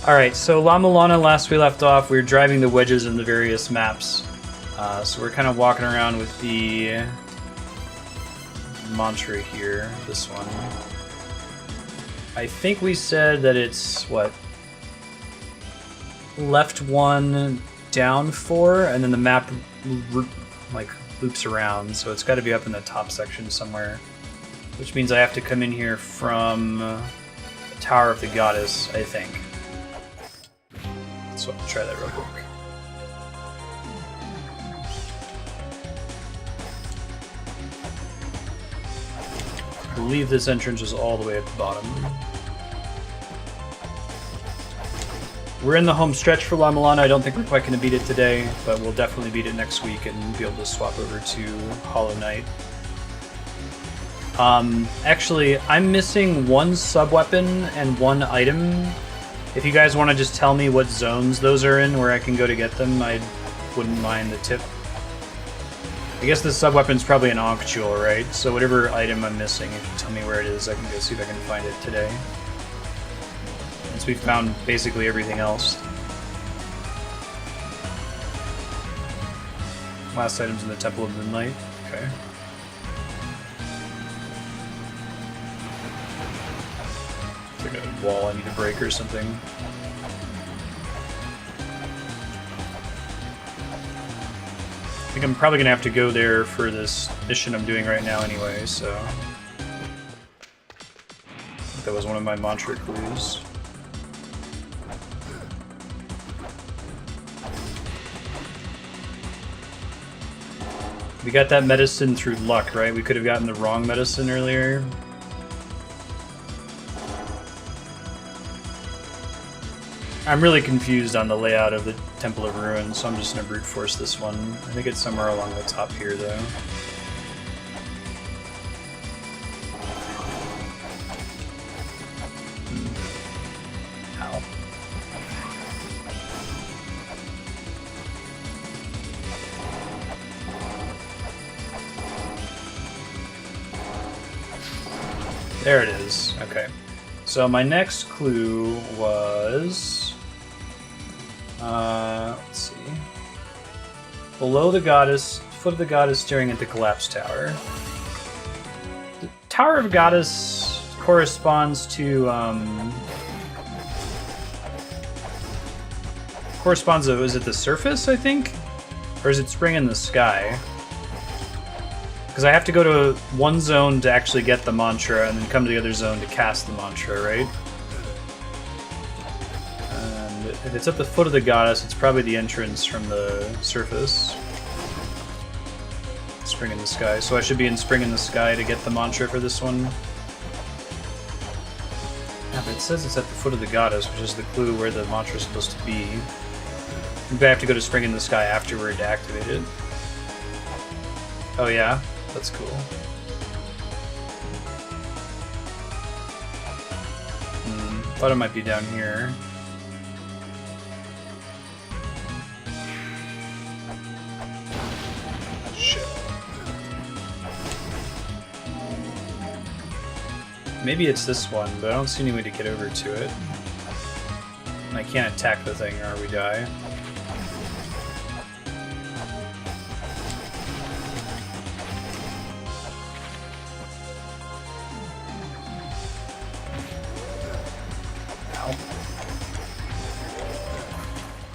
Alright, so La-Mulana, last we left off, we were driving the wedges in the various maps. So we're kind of walking around with the mantra here, this one. I think we said that it's, what? Left 1, down 4, and then the map like loops around, so it's got to be up in the top section somewhere. Which means I have to come in here from Tower of the Goddess, I think. So I'll try that real quick. I believe this entrance is all the way at the bottom. We're in the home stretch for La-Mulana. I don't think we're quite going to beat it today, but we'll definitely beat it next week and be able to swap over to Hollow Knight. Actually, I'm missing one sub-weapon and one item. If you guys want to just tell me what zones those are in, where I can go to get them, I wouldn't mind the tip. I guess the sub-weapon's probably an Ankh Jewel, right? So whatever item I'm missing, if you tell me where it is, I can go see if I can find it today. Since we've found basically everything else. Last item's in the Temple of Moonlight. Okay. It's like a wall I need to break or something. I think I'm probably going to have to go there for this mission I'm doing right now anyway, so... I think that was one of my mantra clues. We got that medicine through luck, right? We could have gotten the wrong medicine earlier. I'm really confused on the layout of the Temple of Ruin, so I'm just going to brute force this one. I think it's somewhere along the top here, though. Ow. There it is. Okay. So my next clue was... let's see. Below the goddess, foot of the goddess staring at the collapsed tower. The Tower of Goddess corresponds to, is it the surface, I think? Or is it spring in the sky? Because I have to go to one zone to actually get the mantra, and then come to the other zone to cast the mantra, right? And if it's at the foot of the goddess, it's probably the entrance from the surface. Spring in the sky. So I should be in Spring in the Sky to get the mantra for this one. Yeah, but it says it's at the foot of the goddess, which is the clue where the mantra is supposed to be. Maybe I have to go to Spring in the Sky afterward to activate it. Oh yeah? That's cool. Thought it might be down here. Shit. Maybe it's this one, but I don't see any way to get over to it. And I can't attack the thing or we die.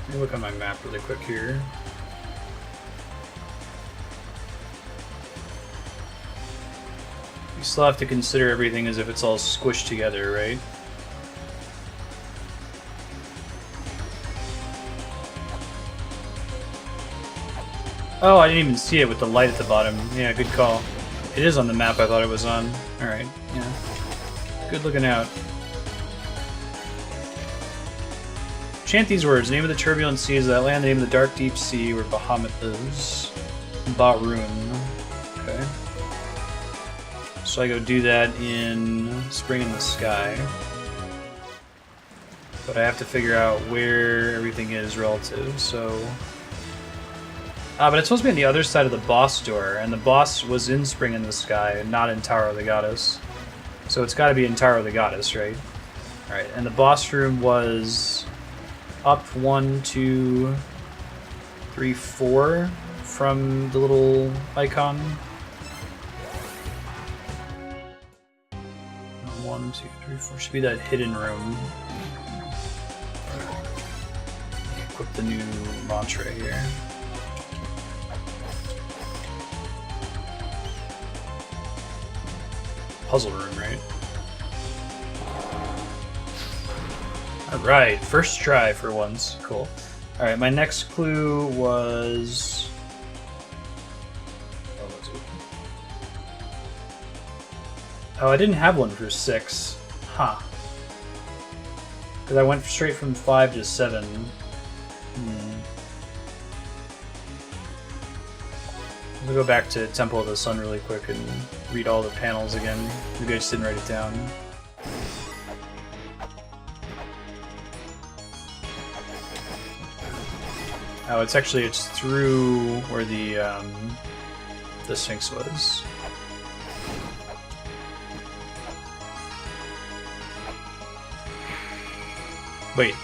Let me look on my map really quick here. You still have to consider everything as if it's all squished together, right? Oh, I didn't even see it with the light at the bottom. Yeah, good call. It is on the map I thought it was on. Alright, yeah. Good looking out. Chant these words. The name of the turbulent sea is that land. The name of the dark deep sea where Bahamut is. Barun. Okay. So I go do that in Spring in the Sky. But I have to figure out where everything is relative, so... but it's supposed to be on the other side of the boss door, and the boss was in Spring in the Sky, and not in Tower of the So it's got to be in Tower of the Goddess, right? Alright, and the boss room was up 1, 2, 3, 4 from the little icon. 1, 2, 3, 4 should be that hidden room. Equip the new mantra here. Puzzle room, right? Alright, first try for once. Cool. Alright, my next clue was... Oh, I didn't have one for 6. Huh. Because I went straight from 5 to 7. I'll go back to Temple of the Sun really quick and read all the panels again. Maybe I just didn't write it down. Oh, it's through where the Sphinx was. Wait,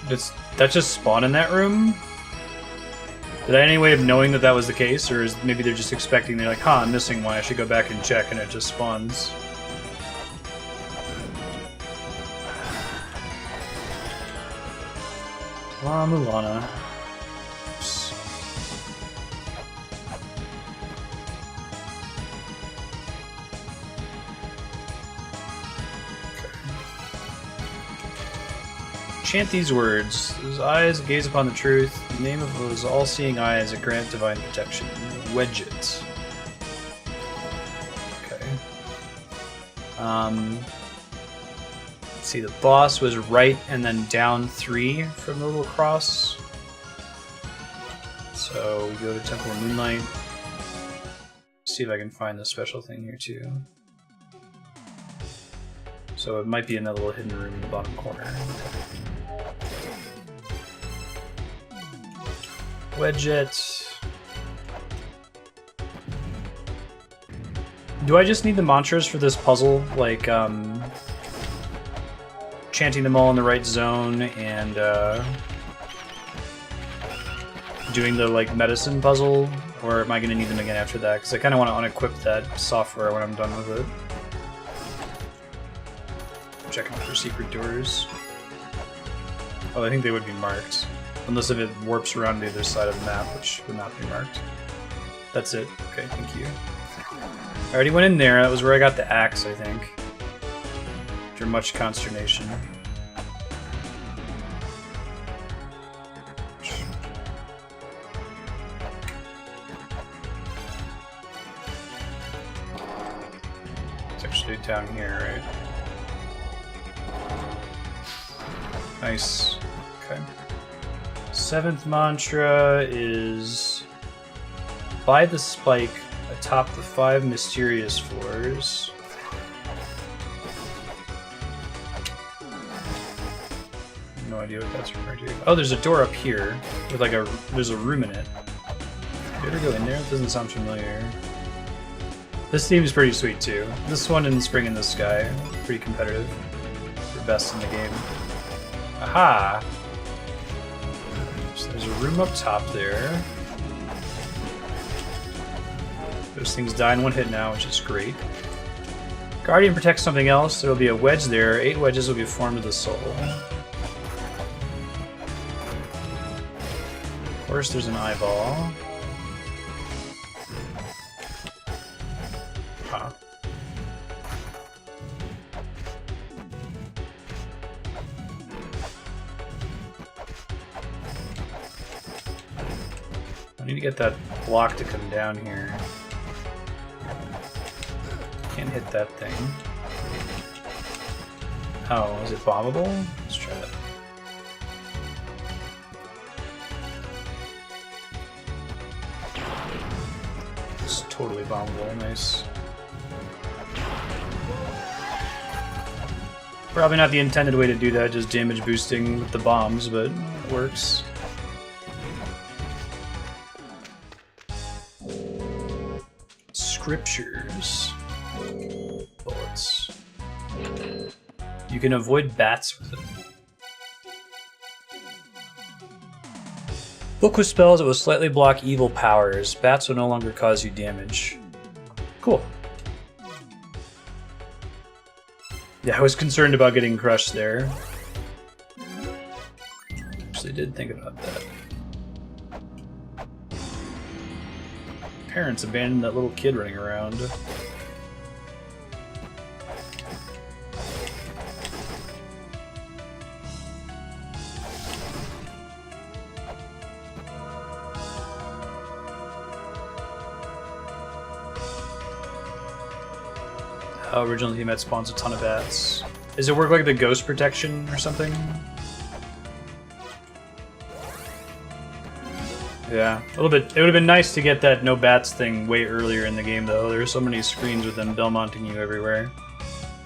does that just spawn in that room? Did I have any way of knowing that that was the case, or is maybe they're just expecting, they're like, huh, I'm missing one, I should go back and check, and it just spawns. La-Mulana. Oops. Chant these words. Those eyes gaze upon the truth. The name of those all-seeing eyes that grant divine protection. Wedge it. Okay. Let's see, the boss was right and then down 3 from the little cross. So we go to Temple of Moonlight. See if I can find the special thing here too. So it might be another little hidden room in the bottom corner. Wedge it. Do I just need the mantras for this puzzle? Like, chanting them all in the right zone and, doing the, like, medicine puzzle? Or am I going to need them again after that? Because I kind of want to unequip that software when I'm done with it. Checking for secret doors. Oh, I think they would be marked. Unless if it warps around the other side of the map, which would not be marked. That's it. Okay, thank you. I already went in there. That was where I got the axe, I think. After much consternation. It's actually down here, right? Nice. Okay. 7th mantra is by the spike atop the 5 mysterious floors. No idea what that's referring to. Oh, there's a door up here with like there's a room in it. Did you ever go in there? It doesn't sound familiar. This theme is pretty sweet too. This one and Spring in the Sky, pretty competitive. We're best in the game. Aha! So there's a room up top there. Those things die in 1 hit now, which is great. Guardian protects something else. There will be a wedge there. 8 wedges will be formed of the soul. Of course, there's an eyeball. Huh. I need to get that block to come down here. Can't hit that thing. Oh, is it bombable? Let's try that. It's totally bombable. Nice. Probably not the intended way to do that, just damage boosting with the bombs, but it works. Scriptures. Bullets. You can avoid bats with it. Book with spells that will slightly block evil powers. Bats will no longer cause you damage. Cool. Yeah, I was concerned about getting crushed there. Actually did think about that. Parents abandoned that little kid running around. Original team had spawns a ton of bats. Does it work like the ghost protection or something? Yeah, a little bit. It would have been nice to get that no bats thing way earlier in the game, though. There are so many screens with them Belmonting you everywhere.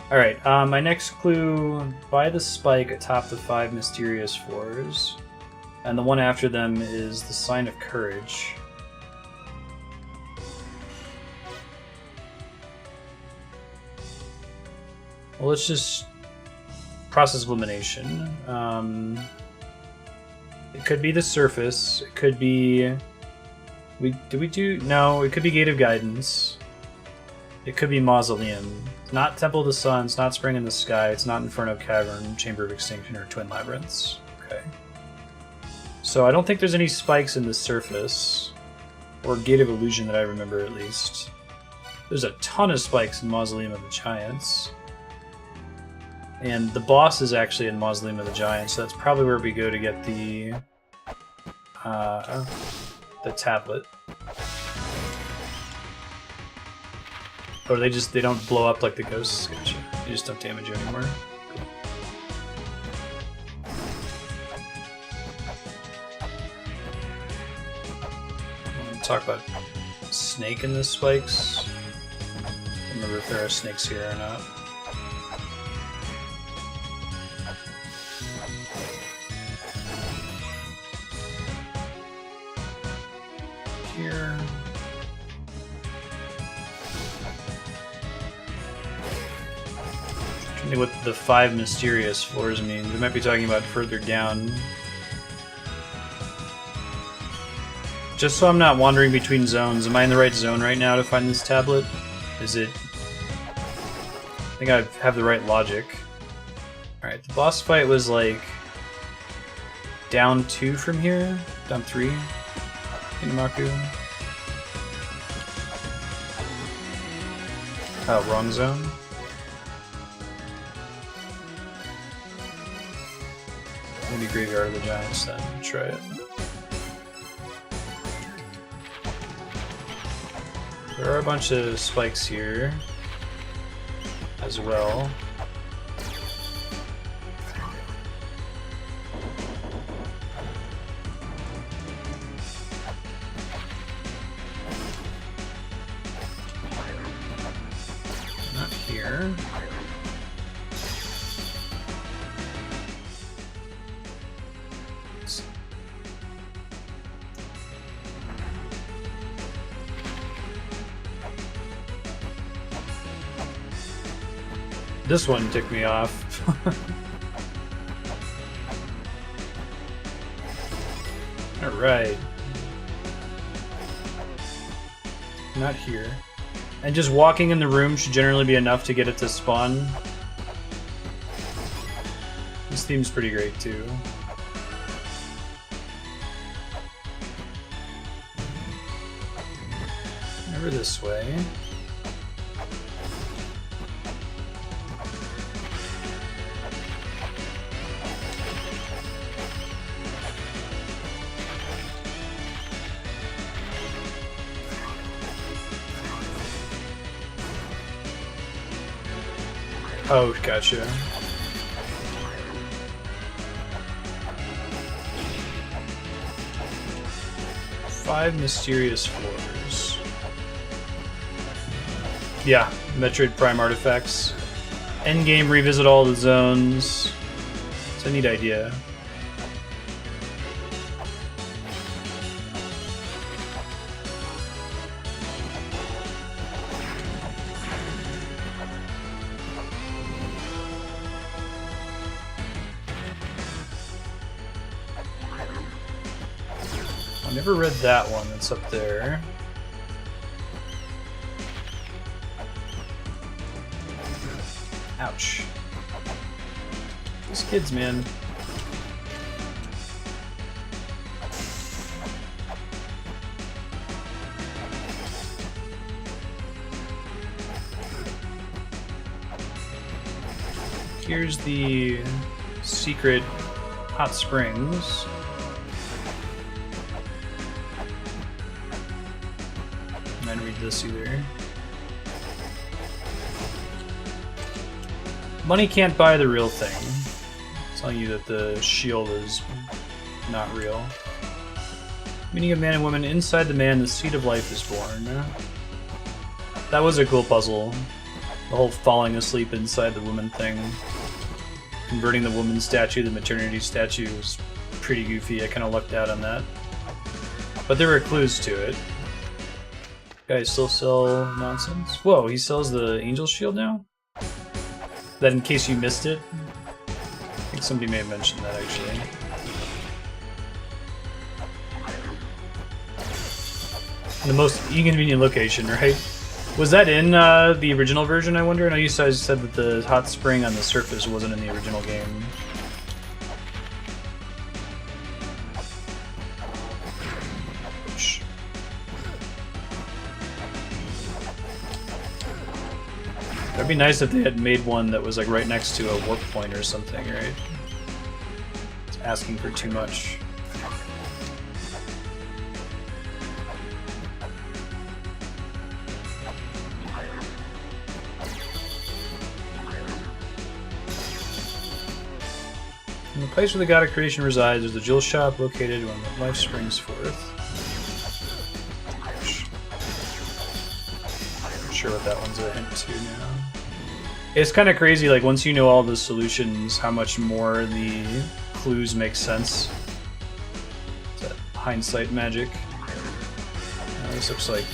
All right, my next clue: by the spike atop the 5 mysterious floors, and the one after them is the sign of courage. Well, let's just process of elimination. It could be the surface. It could be... No, it could be Gate of Guidance. It could be Mausoleum. It's not Temple of the Sun. It's not Spring in the Sky. It's not Inferno Cavern, Chamber of Extinction, or Twin Labyrinths. Okay. So I don't think there's any spikes in the surface. Or Gate of Illusion that I remember, at least. There's a ton of spikes in Mausoleum of the Giants. And the boss is actually in Mausoleum of the Giants, so that's probably where we go to get the tablet. Or they don't blow up like the ghosts. Gotcha. They just don't damage you anymore. Cool. I'm gonna talk about snake in the spikes. I don't remember if there are snakes here or not. Here. I think what the 5 mysterious floors mean. We might be talking about further down. Just so I'm not wandering between zones, am I in the right zone right now to find this tablet? Is it... I think I have the right logic. Alright, the boss fight was like... down 2 from here? Down 3? Inamaku. Oh, wrong zone? Maybe Graveyard of the Giants then. Try it. There are a bunch of spikes here as well. Not here. This one ticked me off. Alright. Not here. And just walking in the room should generally be enough to get it to spawn. This theme's pretty great too. Over this way. Oh, gotcha. Five mysterious floors. Yeah, Metroid Prime artifacts. Endgame, revisit all the zones. It's a neat idea. I never read that one that's up there. Ouch. These kids, man. Here's the secret hot springs. I didn't read this either. Money can't buy the real thing. It's telling you that the shield is not real. Meaning of man and woman, inside the man, the seed of life is born. That was a cool puzzle. The whole falling asleep inside the woman thing. Converting the woman statue, the maternity statue, was pretty goofy. I kind of lucked out on that. But there were clues to it. Guys still sell nonsense? Whoa, he sells the angel shield now? That in case you missed it? I think somebody may have mentioned that actually. The most inconvenient location, right? Was that in the original version, I wonder? I know you guys said that the hot spring on the surface wasn't in the original game. Ouch. That'd be nice if they had made one that was like right next to a warp point or something, right? It's asking for too much. In the place where the god of creation resides, there's a jewel shop located when life springs forth. Not sure what that one's a hint to now. It's kind of crazy, like once you know all the solutions, how much more the clues make sense. Is that hindsight magic? This looks like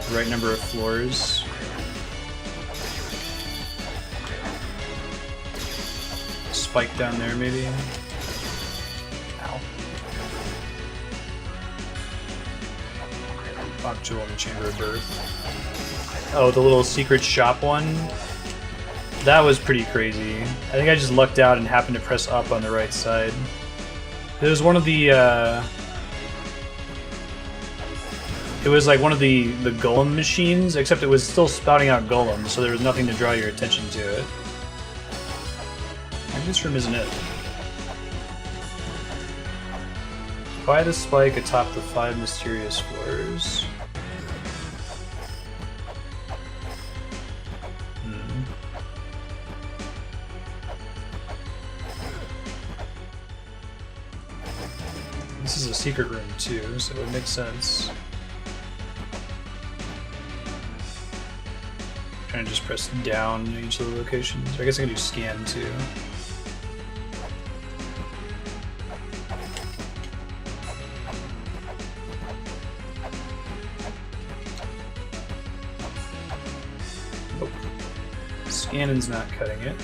the right number of floors. Spike down there, maybe? Ow. Lock jewel in the chamber of birth. Oh, the little secret shop one? That was pretty crazy. I think I just lucked out and happened to press up on the right side. It was one of the, it was like one of the golem machines, except it was still spouting out golems, so there was nothing to draw your attention to it. Maybe this room isn't it. Buy the spike atop the 5 mysterious floors. This is a secret room too, so it would make sense. I'm trying to just press down in each of the locations. I guess I can do scan too. Scanning's not cutting it.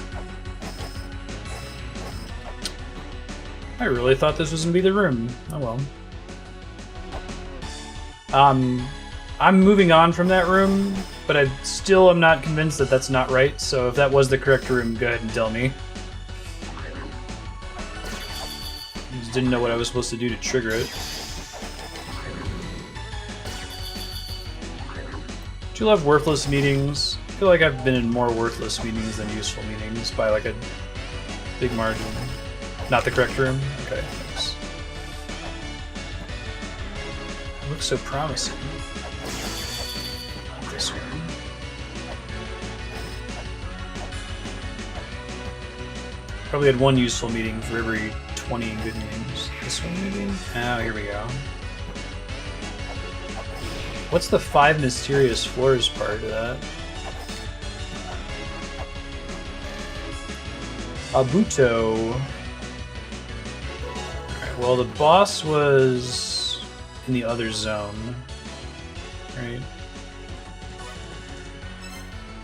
I really thought this was gonna be the room. Oh well. I'm moving on from that room, but I still am not convinced that that's not right, so if that was the correct room, go ahead and tell me. I just didn't know what I was supposed to do to trigger it. Do you love worthless meetings? I feel like I've been in more worthless meetings than useful meetings by like a big margin. Not the correct room? Okay, thanks. It looks so promising. Not this one. Probably had one useful meeting for every 20 good meetings. This one maybe? Oh, here we go. What's the 5 mysterious floors part of that? Abuto. Alright, well, the boss was in the other zone, right?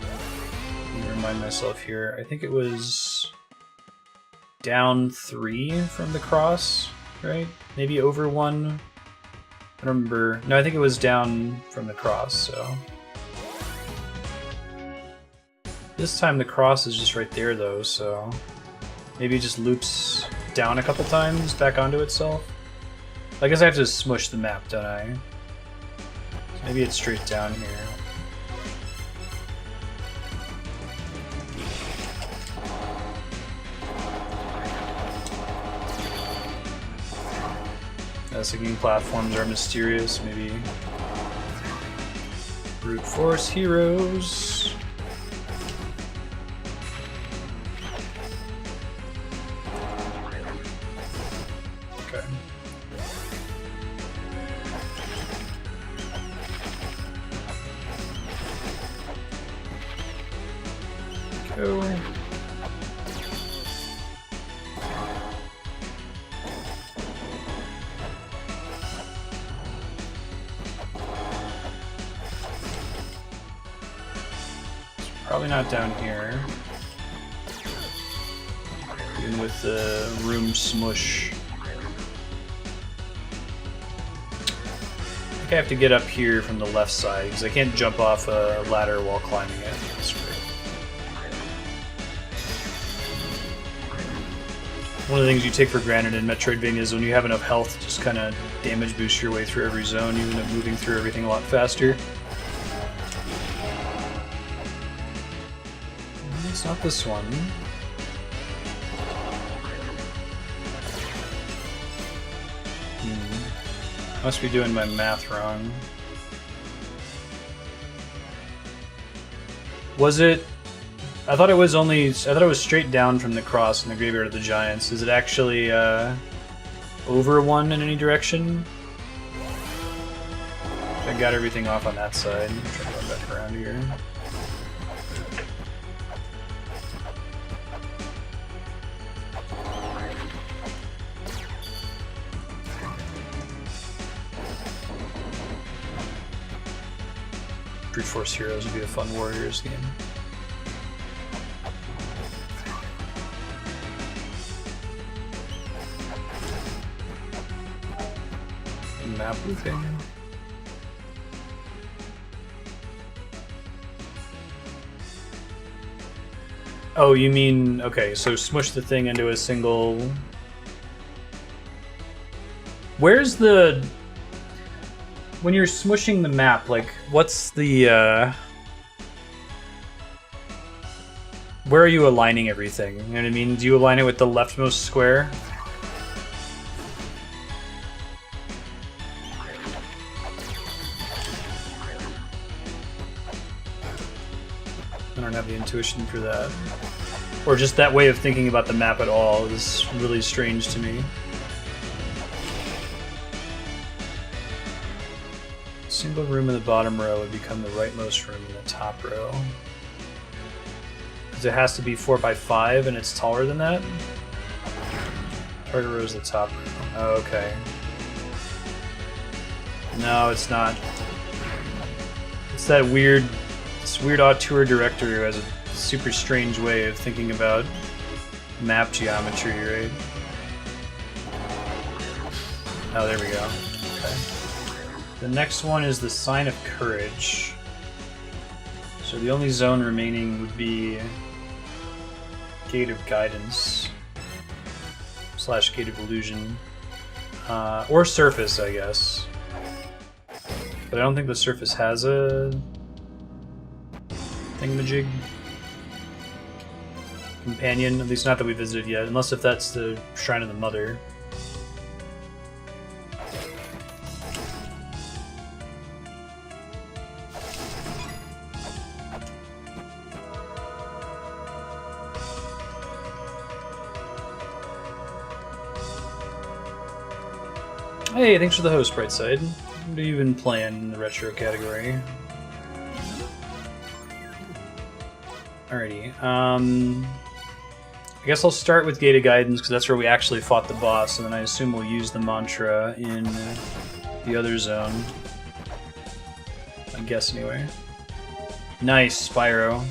Let me remind myself here. I think it was down 3 from the cross. right? Maybe over one. I don't remember. No, I think it was down from the cross, so. This time the cross is just right there, though, so. Maybe it just loops down a couple times, back onto itself. I guess I have to smush the map, don't I? So maybe it's straight down here. Thinking platforms are mysterious, maybe. Brute force heroes. Okay. Go. Probably not down here. Even with the room smush. I think I have to get up here from the left side, because I can't jump off a ladder while climbing it. That's great. One of the things you take for granted in Metroidvania is when you have enough health, just kind of damage boost your way through every zone. You end up moving through everything a lot faster. It's not this one. Must be doing my math wrong. Was it? I thought it was straight down from the cross in the Graveyard of the Giants. Is it actually over one in any direction? I got everything off on that side. I'm trying to go back around here. Brute Force Heroes would be a fun Warriors game. Map looping. Oh, you mean, okay, so smush the thing into a single... Where's the... When you're smushing the map, like, what's the, where are you aligning everything? You know what I mean? Do you align it with the leftmost square? I don't have the intuition for that. Or just that way of thinking about the map at all is really strange to me. Single room in the bottom row would become the rightmost room in the top row. Because it has to be 4x5 and it's taller than that? Target row is the top row. Oh, okay. No, it's not. It's that weird auteur director who has a super strange way of thinking about map geometry, right? Oh, there we go. Okay. The next one is the Sign of Courage. So the only zone remaining would be Gate of Guidance / Gate of Illusion. Or Surface, I guess. But I don't think the Surface has a thingamajig companion, at least not that we visited yet, unless if that's the Shrine of the Mother. Hey, thanks for the host, Brightside. What have you been playing in the retro category? Alrighty, I guess I'll start with Gate of Guidance, because that's where we actually fought the boss, and then I assume we'll use the mantra in the other zone. I guess, anyway. Nice, Spyro.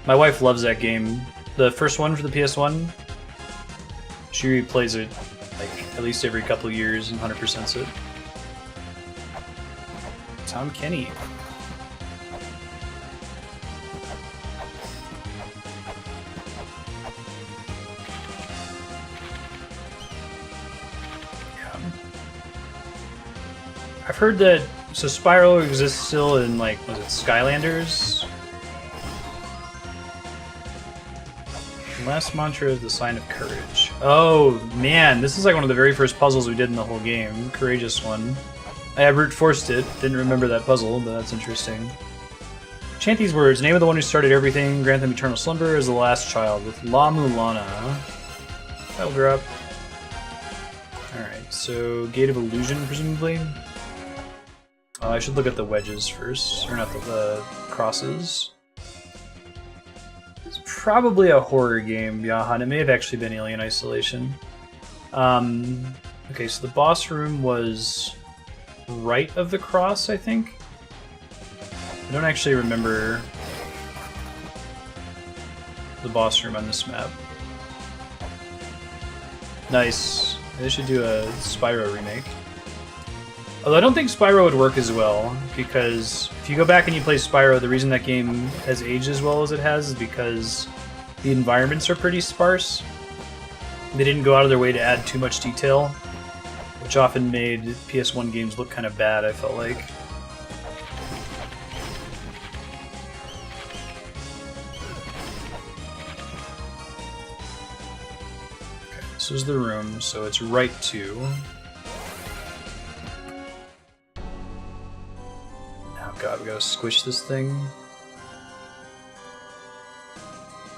My wife loves that game. The first one for the PS1, she replays it like at least every couple years and 100%s it. Tom Kenny. I've heard that, so Spyro exists still in, like, was it Skylanders? Last mantra is the sign of courage. Oh, man, this is like one of the very first puzzles we did in the whole game. Courageous one. I brute forced it. Didn't remember that puzzle, but that's interesting. Chant these words. Name of the one who started everything. Grant them eternal slumber as the last child with La-Mulana. That'll drop. Alright, so Gate of Illusion, presumably. I should look at the wedges first, or not the crosses. It's probably a horror game, Yahan. It may have actually been Alien Isolation. Okay, so the boss room was right of the cross, I think. I don't actually remember the boss room on this map. Nice. They should do a Spyro remake. Although I don't think Spyro would work as well, because if you go back and you play Spyro, the reason that game has aged as well as it has is because the environments are pretty sparse. They didn't go out of their way to add too much detail, which often made PS1 games look kind of bad, I felt like. Okay, this is the room, so it's right 2. God, we gotta squish this thing.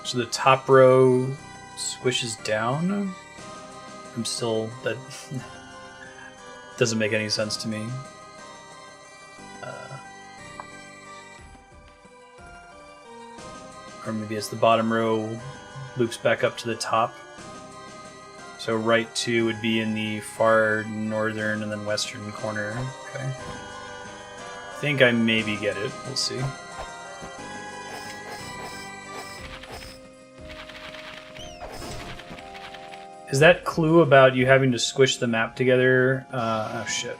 So the top row squishes down? I'm still... that doesn't make any sense to me. Or maybe it's the bottom row loops back up to the top. So right 2 would be in the far northern and then western corner. Okay. I think I maybe get it. We'll see. Is that clue about you having to squish the map together? Oh shit.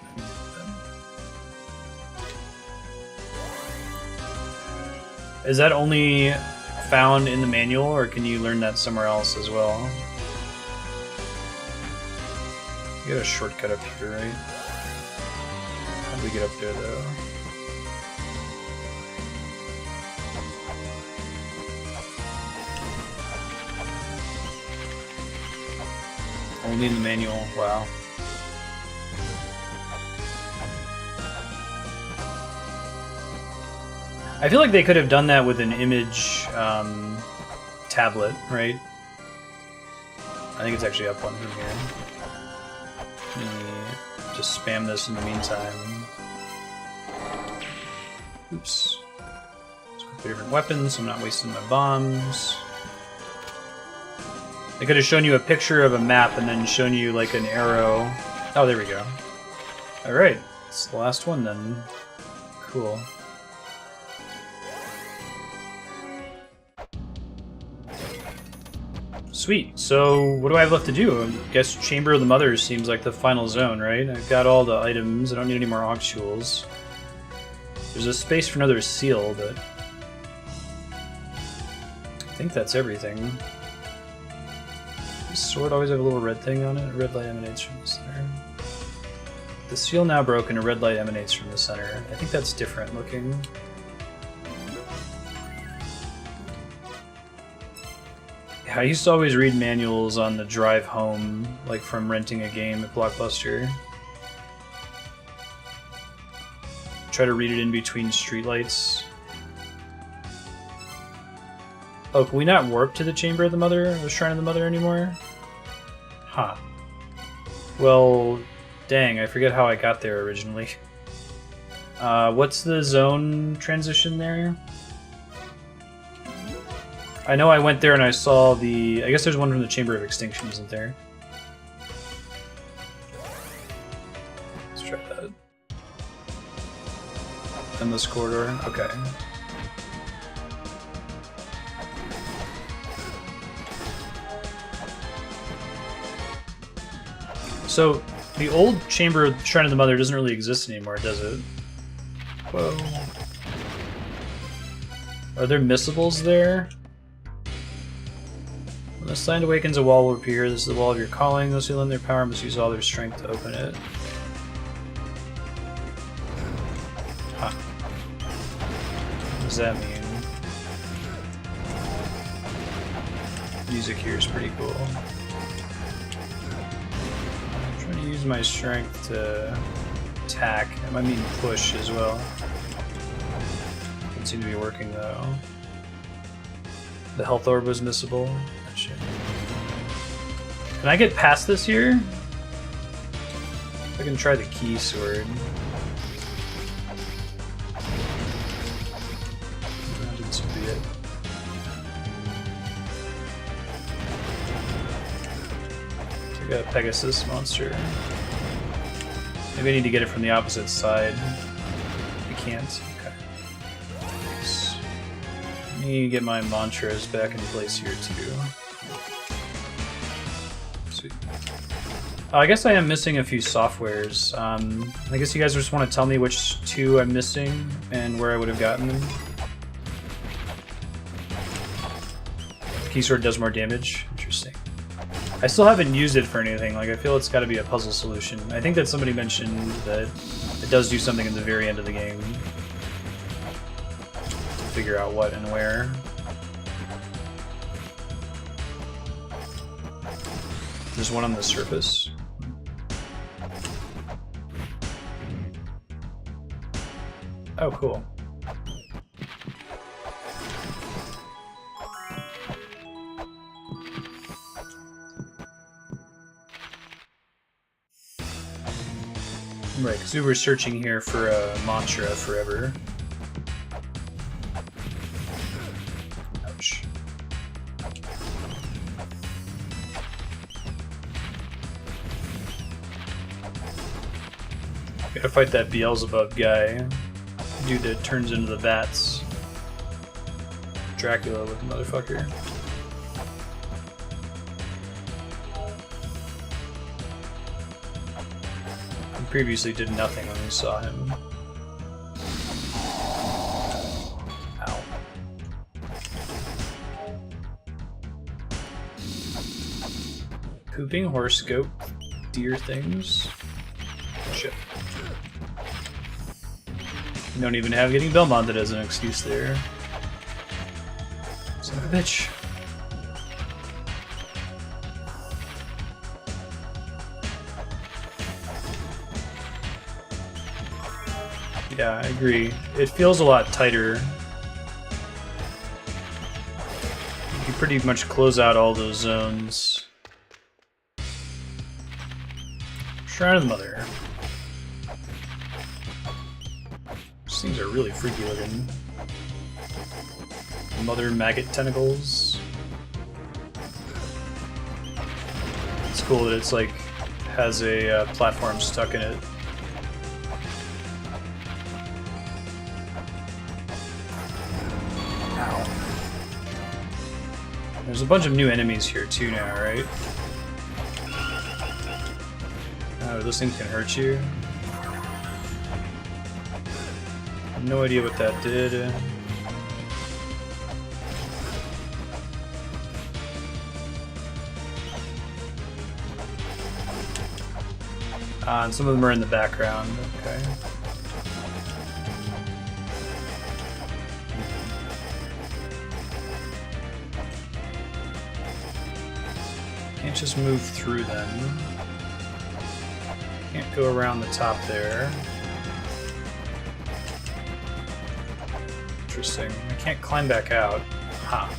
Is that only found in the manual, or can you learn that somewhere else as well? You got a shortcut up here, right? How do we get up there, though? Only in the manual. Wow. I feel like they could have done that with an image tablet, right? I think it's actually up one from here. Let me just spam this in the meantime. Oops. Let's equip different weapons so I'm not wasting my bombs. I could have shown you a picture of a map and then shown you like an arrow. Oh, there we go. Alright, it's the last one then. Cool. Sweet, so what do I have left to do? I guess Chamber of the Mothers seems like the final zone, right? I've got all the items, I don't need any more aux jewels. There's a space for another seal, but I think that's everything. Does sword always have a little red thing on it? A red light emanates from the center. The seal now broken, a red light emanates from the center. I think that's different looking. Yeah, I used to always read manuals on the drive home, like from renting a game at Blockbuster. Try to read it in between streetlights. Oh, can we not warp to the Chamber of the Mother, or the Shrine of the Mother anymore? Huh. Well, dang, I forget how I got there originally. What's the zone transition there? I know I went there and I saw the... I guess there's one from the Chamber of Extinction, isn't there? Let's try that. Endless corridor? Okay. So, the old chamber of Shrine of the Mother doesn't really exist anymore, does it? Whoa. Are there missables there? When the sign awakens, a wall will appear. This is the wall of your calling. Those who lend their power must use all their strength to open it. Huh. What does that mean? Music here is pretty cool. I'm trying to use my strength to attack. That might mean push as well. Doesn't seem to be working though. The health orb was missable. That shit. Can I get past this here? I can try the key sword. That didn't seem to be it. So I got a Pegasus monster. Maybe I need to get it from the opposite side. I can't. Okay. Nice. Let me get my mantras back in place here too. Sweet. I guess I am missing a few softwares. I guess you guys just want to tell me which two I'm missing and where I would have gotten them. The key sword does more damage. Interesting. I still haven't used it for anything. Like, I feel it's got to be a puzzle solution. I think that somebody mentioned that it does do something in the very end of the game. To figure out what and where. There's one on the surface. Oh, cool. Right, because we were searching here for a mantra forever. Ouch. Gotta fight that Beelzebub guy. Dude that turns into the bats. Dracula looking motherfucker. Previously did nothing when we saw him. Ow. Pooping horse goat deer things. Shit. You don't even have getting Belmonted as an excuse there. Son of a bitch. Yeah, I agree. It feels a lot tighter. You can pretty much close out all those zones. Shrine of the Mother. These things are really freaky looking. Mother maggot tentacles. It's cool that it's like has a platform stuck in it. There's a bunch of new enemies here too now, right? Oh, those things can hurt you. I have no idea what that did. And some of them are in the background. Okay. Can't just move through them. Can't go around the top there. Interesting. I can't climb back out. Huh.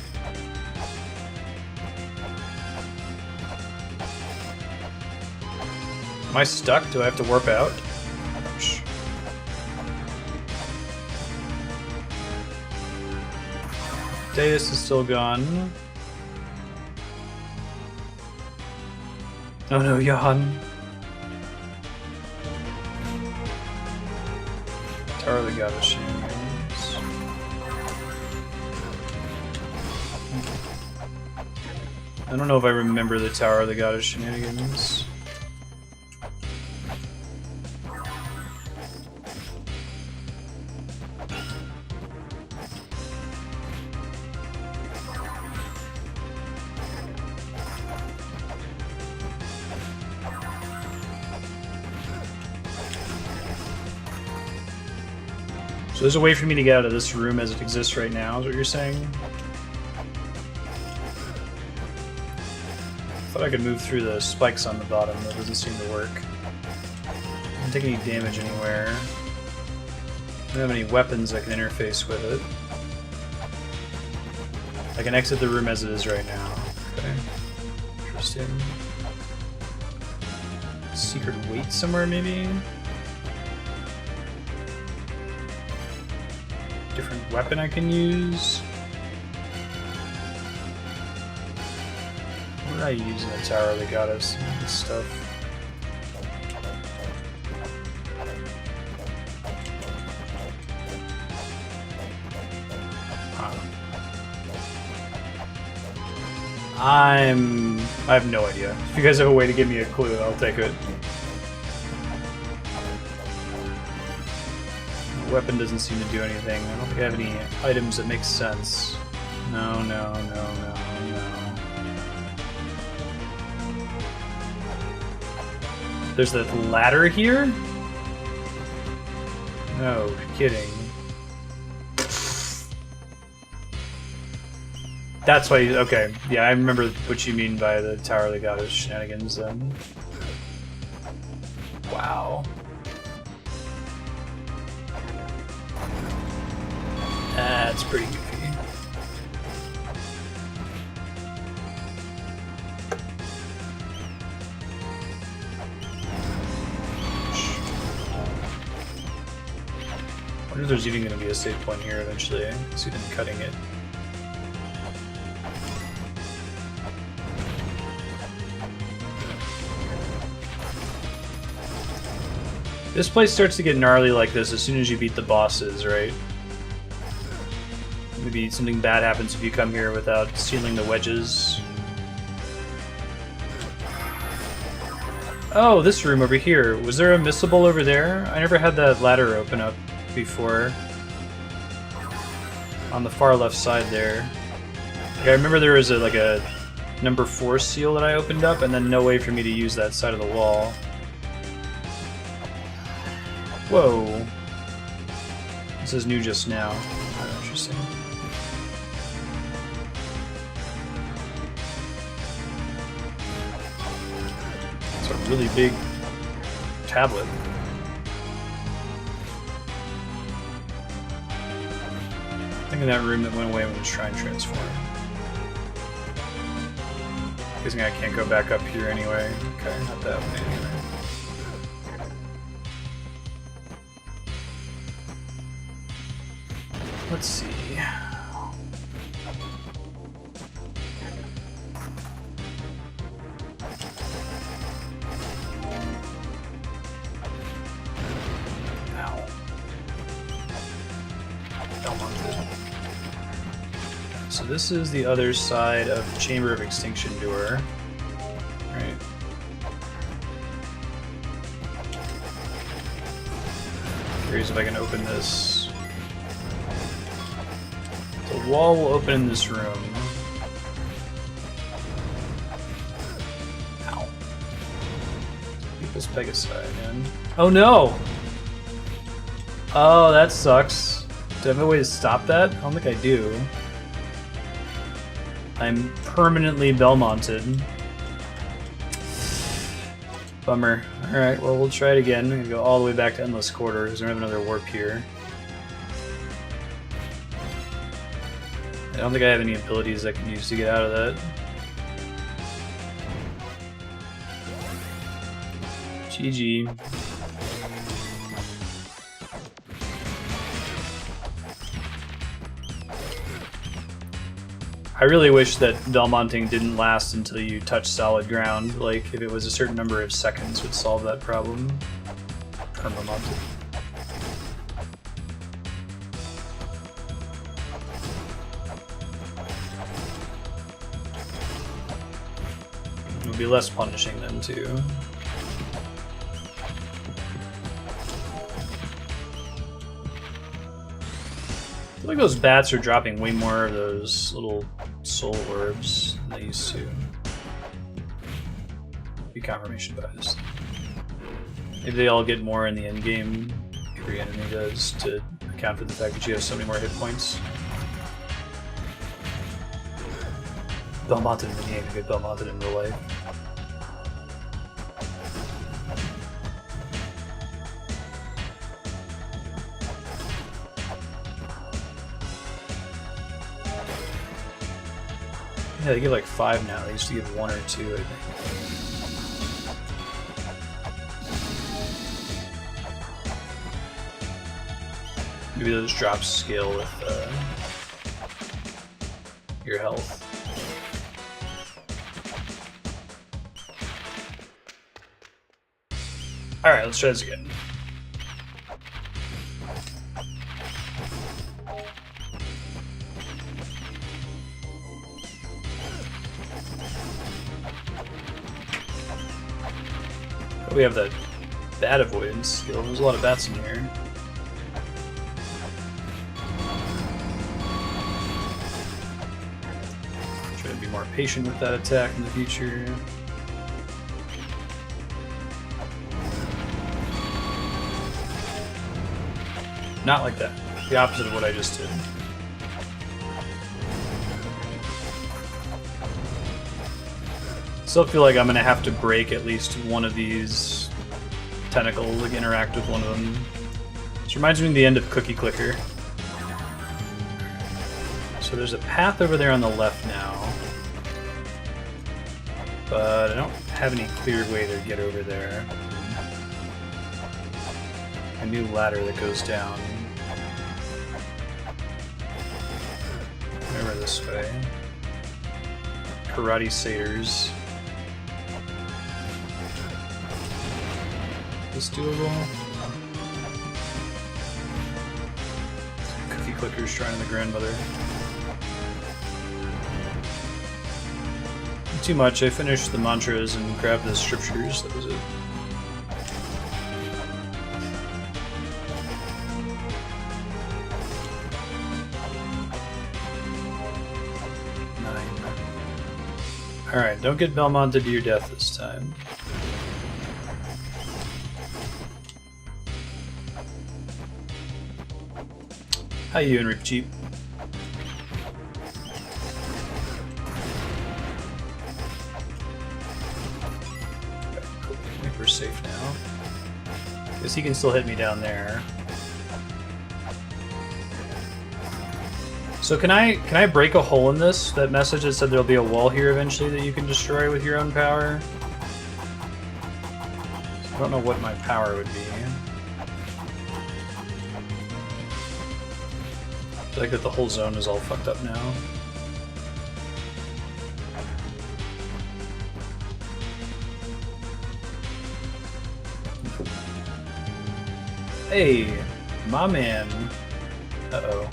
Am I stuck? Do I have to warp out? Ouch. Deus is still gone. Oh no, Johan. Tower of the Goddess shenanigans. I don't know if I remember the Tower of the Goddess shenanigans. So there's a way for me to get out of this room as it exists right now, is what you're saying? I thought I could move through the spikes on the bottom, that doesn't seem to work. I don't take any damage anywhere. I don't have any weapons I can interface with it. I can exit the room as it is right now. Okay. Interesting. Secret weight somewhere, maybe? Different weapon I can use? What did I use in the tower that got us this stuff? I have no idea. If you guys have a way to give me a clue, I'll take it. The weapon doesn't seem to do anything. I don't think I have any items that make sense. No, no, no, no, no. There's that ladder here? No, kidding. That's why, okay. Yeah, I remember what you mean by the tower that got us shenanigans then. Wow. That's pretty goofy. I wonder if there's even going to be a save point here eventually. I see them cutting it. This place starts to get gnarly like this as soon as you beat the bosses, right? Maybe something bad happens if you come here without sealing the wedges. Oh, this room over here. Was there a missable over there? I never had that ladder open up before. On the far left side there. Like, I remember there was like a number 4 seal that I opened up, and then no way for me to use that side of the wall. Whoa. This is new just now. Oh, interesting. It's a really big tablet. I think in that room that went away when it was trying to transform. Guessing I can't go back up here anyway. Okay, not that way anyway. Let's see. Ow. So this is the other side of the Chamber of Extinction door. Right. Curious if I can open this. The wall will open in this room. Ow. Keep this peg aside, man. Oh no! Oh, that sucks. Do I have a way to stop that? I don't think I do. I'm permanently Belmonted. Bummer. Alright, well, we'll try it again. I'm gonna go all the way back to Endless Quarter because we don't have another warp here. I don't think I have any abilities I can use to get out of that. GG. I really wish that Belmonting didn't last until you touch solid ground. Like, if it was a certain number of seconds would solve that problem. Permamonted. It would be less punishing then, too. I feel like those bats are dropping way more of those little soul orbs than they used to. Be confirmation bias. Maybe they all get more in the endgame. Every enemy does to account for the fact that you have so many more hit points. Belmonted in the game, you get Belmonted in real life. Yeah, they give like 5 now. They used to give 1 or 2, I think. Maybe those drops scale with your health. Alright, let's try this again. We have that bat avoidance skill. There's a lot of bats in here. Try to be more patient with that attack in the future. Not like that. The opposite of what I just did. Still feel like I'm gonna have to break at least one of these tentacles, like interact with one of them. This reminds me of the end of Cookie Clicker. So there's a path over there on the left now, but I don't have any clear way to get over there. A new ladder that goes down. Over this way. Karate Satyrs. Is this doable? Cookie Clicker Shrine of the Grandmother. Too much. I finished the mantras and grabbed the scriptures. That was it. Alright, don't get Belmonted to your death this time. How you doing, Rick Jeep? Okay, cool. I think we're safe now. Guess he can still hit me down there. So can I break a hole in this? That message that said there'll be a wall here eventually that you can destroy with your own power? I don't know what my power would be. I feel like that the whole zone is all fucked up now. Hey, my man. Uh-oh.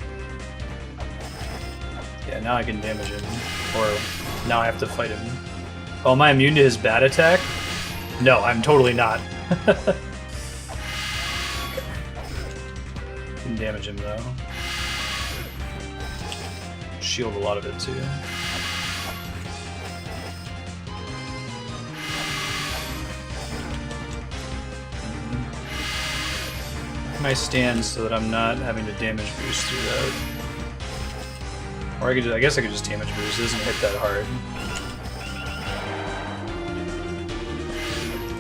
Yeah, now I can damage him. Or now I have to fight him. Oh, am I immune to his bat attack? No, I'm totally not. Okay. Can damage him though. Shield a lot of it too. My stand so that I'm not having to damage boost through that. Or I guess I could just damage boost. It doesn't hit that hard.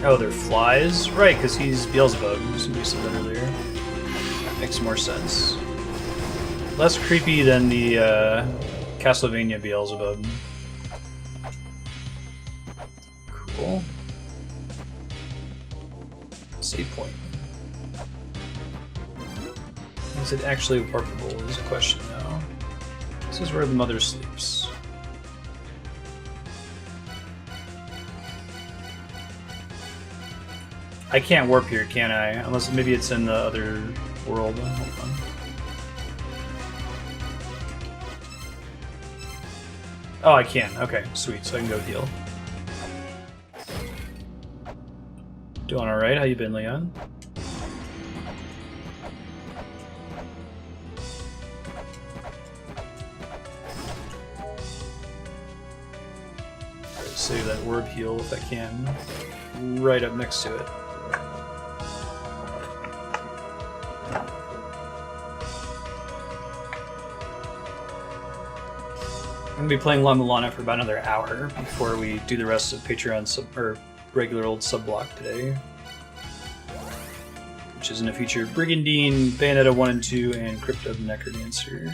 Oh, they're flies? Right, because he's Beelzebub. Somebody said that earlier. That makes more sense. Less creepy than the Castlevania Beelzebub. Cool. Save point. Is it actually warpable is a question now. This is where the mother sleeps. I can't warp here, can I? Unless maybe it's in the other world. Hold on. Oh, I can. Okay, sweet. So I can go heal. Doing alright? How you been, Leon? Save that orb heal if I can. Right up next to it. gonna be playing La-Mulana for about another hour before we do the rest of Patreon or regular old sub block today, which is going to feature Brigandine, Bayonetta 1 and 2, and Crypto the Necrodancer.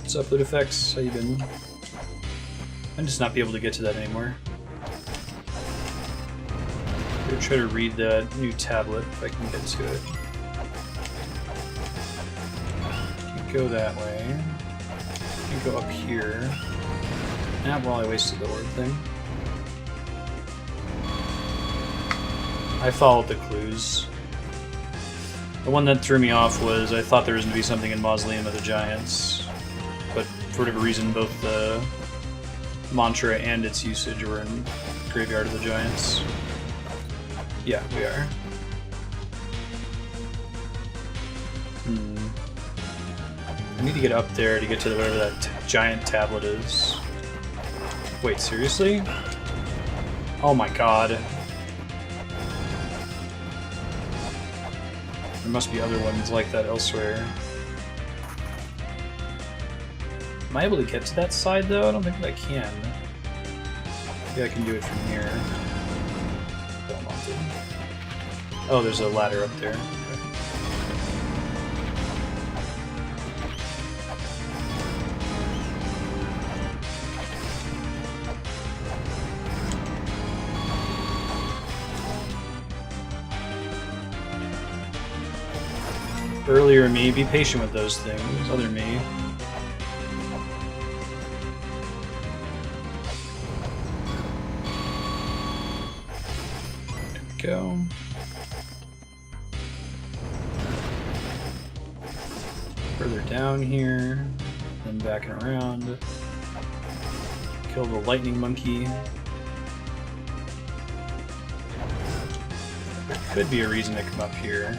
What's up, Loot Effects? How you been? I'm just not be able to get to that anymore. I'm gonna try to read that new tablet if I can get to it. Go that way. I can go up here. Not while I wasted the word thing. I followed the clues. The one that threw me off was I thought there was going to be something in Mausoleum of the Giants, but for whatever reason both the mantra and its usage were in Graveyard of the Giants. Yeah, we are. I need to get up there to get to whatever that giant tablet is. Wait, seriously? Oh my god. There must be other ones like that elsewhere. Am I able to get to that side though? I don't think that I can. Maybe I can do it from here. Don't want to. Oh, there's a ladder up there. Earlier me, be patient with those things. Other me. There we go. Further down here, then back and around. Kill the lightning monkey. There could be a reason to come up here.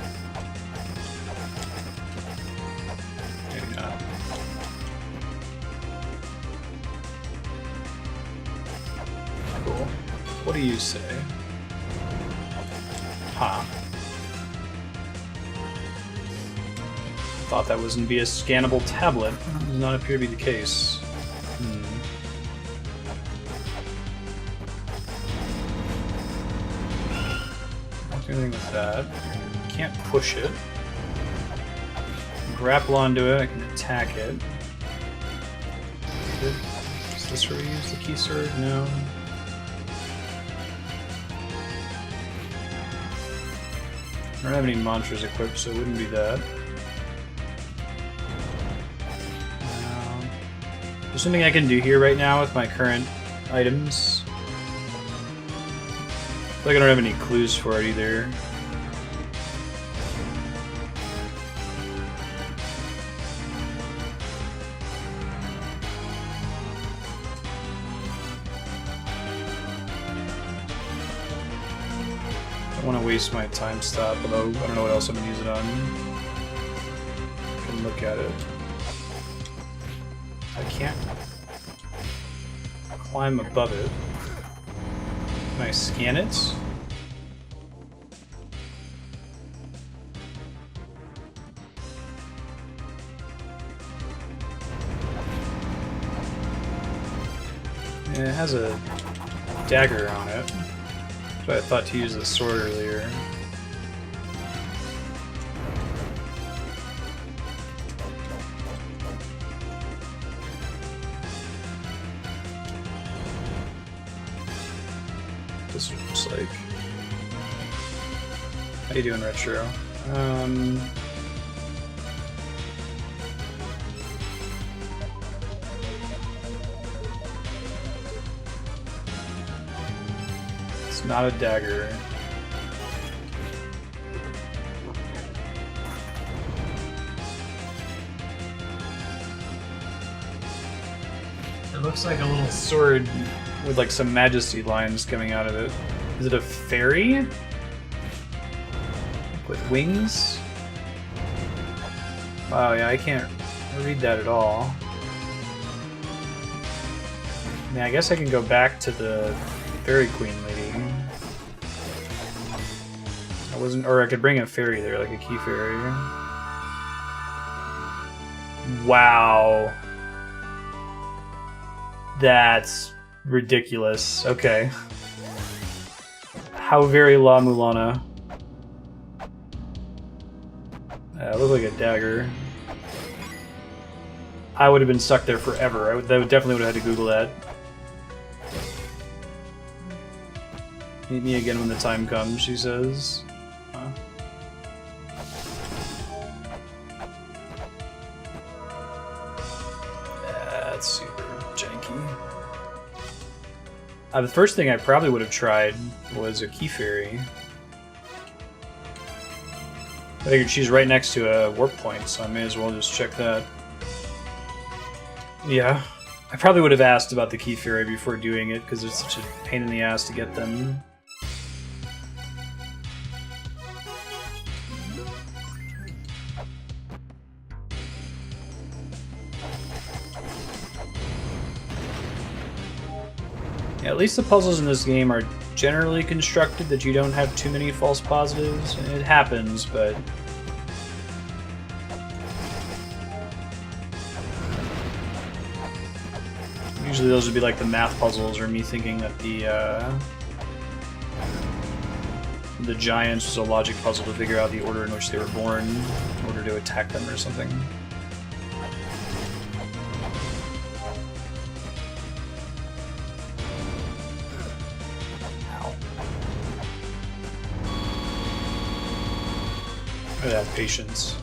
What do you say? Huh. Thought that was going to be a scannable tablet. Does not appear to be the case. Not doing anything with that. Can't push it. Grapple onto it, I can attack it. Is this where we use the key sword? No. I don't have any mantras equipped, so it wouldn't be that. There's something I can do here right now with my current items. I feel like I don't have any clues for it either. I don't want to waste my time stop, although I don't know what else I'm going to use it on. I can look at it. I can't climb above it. Can I scan it? Yeah, it has a dagger on it. But I thought to use the sword earlier. This looks like. How you doing, Retro? It's not a dagger. It looks like a little sword with like some majesty lines coming out of it. Is it a fairy? With wings? Wow, yeah, I can't read that at all. I mean, I guess I can go back to the Fairy Queen lady. I wasn't, or I could bring a fairy there, like a key fairy. Wow. That's ridiculous. Okay. How very La-Mulana. It looked like a dagger. I would have been stuck there forever. Definitely would have had to Google that. Meet me again when the time comes, she says. Huh. That's super janky. The first thing I probably would have tried was a key fairy. I figured she's right next to a warp point, so I may as well just check that. Yeah, I probably would have asked about the key fairy before doing it, because it's such a pain in the ass to get them. Yeah, at least the puzzles in this game are generally constructed that you don't have too many false positives. It happens, but... usually those would be like the math puzzles, or me thinking that the giants was a logic puzzle to figure out the order in which they were born in order to attack them or something. Ow. I have patience.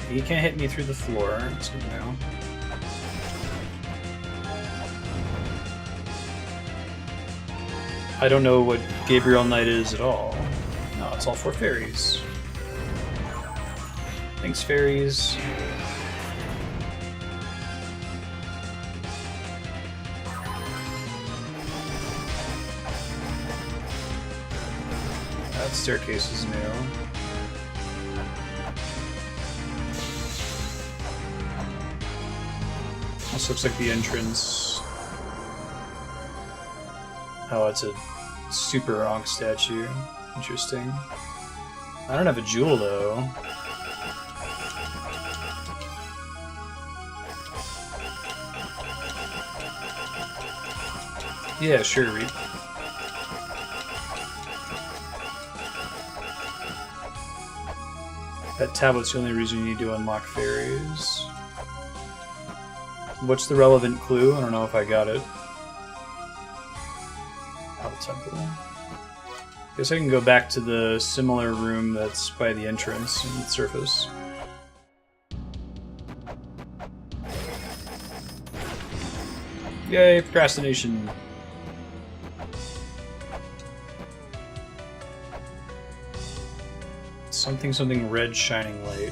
He can't hit me through the floor. That's good now. I don't know what Gabriel Knight is at all. No, it's all for fairies. Thanks, fairies. That staircase is new. This looks like the entrance. Oh, it's a super Ankh statue. Interesting. I don't have a jewel, though. Yeah, sure, Reap. That tablet's the only reason you need to unlock fairies. What's the relevant clue? I don't know if I got it. Hell Temple. Guess I can go back to the similar room that's by the entrance and the surface. Yay, procrastination. Something red shining light.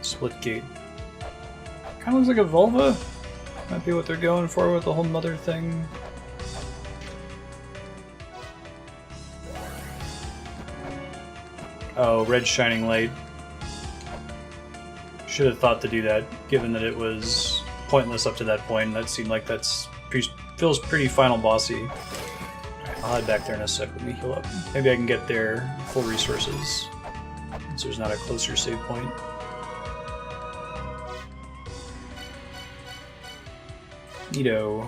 Split gate. Kind of looks like a vulva. Might be what they're going for with the whole mother thing. Oh, red shining light. Should have thought to do that, given that it was pointless up to that point. That seemed like feels pretty final bossy. I'll head back there in a sec. Let me heal up. Maybe I can get there full resources, since there's not a closer save point. Neato.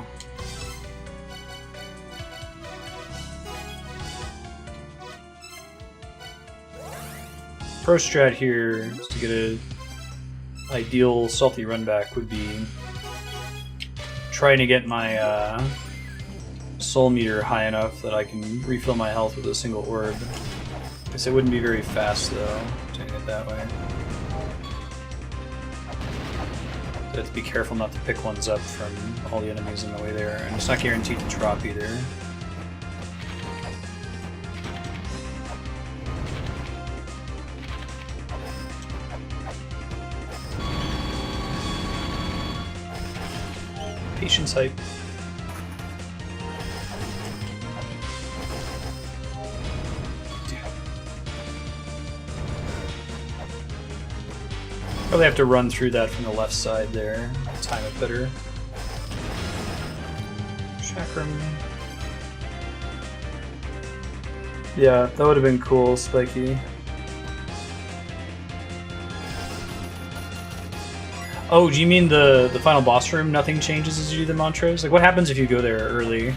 Pro strat here is to get a ideal salty run back would be trying to get my soul meter high enough that I can refill my health with a single orb. Guess it wouldn't be very fast though, doing it that way. So I have to be careful not to pick ones up from all the enemies on the way there, and it's not guaranteed to drop either. Patience hype. Probably have to run through that from the left side there. Time it better. Chakram. Yeah, that would have been cool, Spiky. Oh, do you mean the final boss room? Nothing changes as you do the mantras? Like, what happens if you go there early?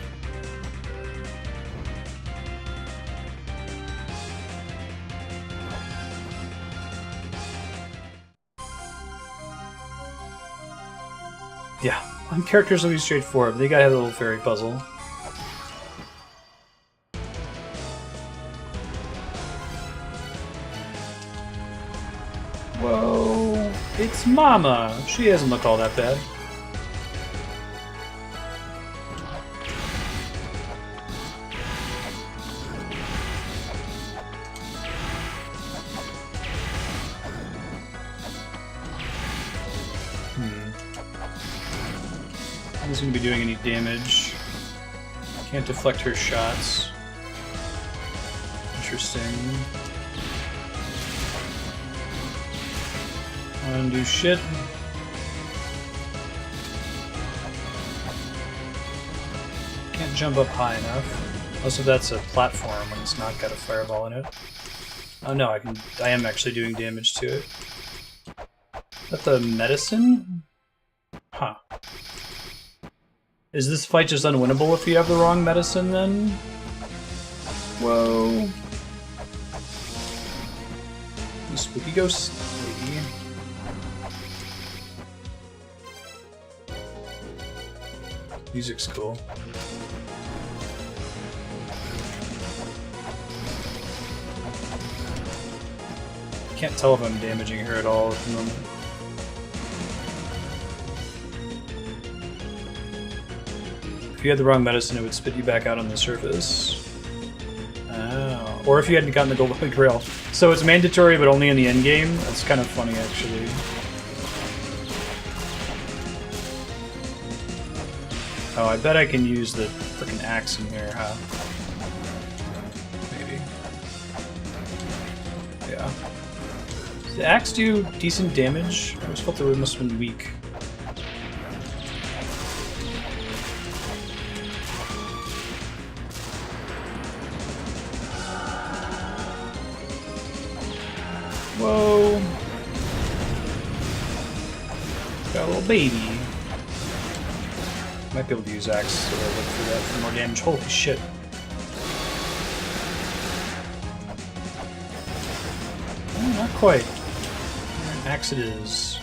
Yeah, characters will be straightforward, but they gotta have a little fairy puzzle. Whoa, it's Mama! She doesn't look all that bad. Isn't going to be doing any damage. Can't deflect her shots. Interesting. Undo shit. Can't jump up high enough. Also, that's a platform when it's not got a fireball in it. Oh no, I am actually doing damage to it. Is that the medicine? Huh. Is this fight just unwinnable if you have the wrong medicine, then? Whoa. You spooky ghost lady. Music's cool. Can't tell if I'm damaging her at all at the moment. If you had the wrong medicine, it would spit you back out on the surface. Oh. Or if you hadn't gotten the golden grail. So it's mandatory, but only in the endgame? That's kind of funny, actually. Oh, I bet I can use the frickin' axe in here, huh? Maybe. Yeah. Does the axe do decent damage? I always felt it must have been weak. Whoa. Got a little baby. Might be able to use axe to look for that for more damage. Holy shit. Oh, not quite. Axe it is.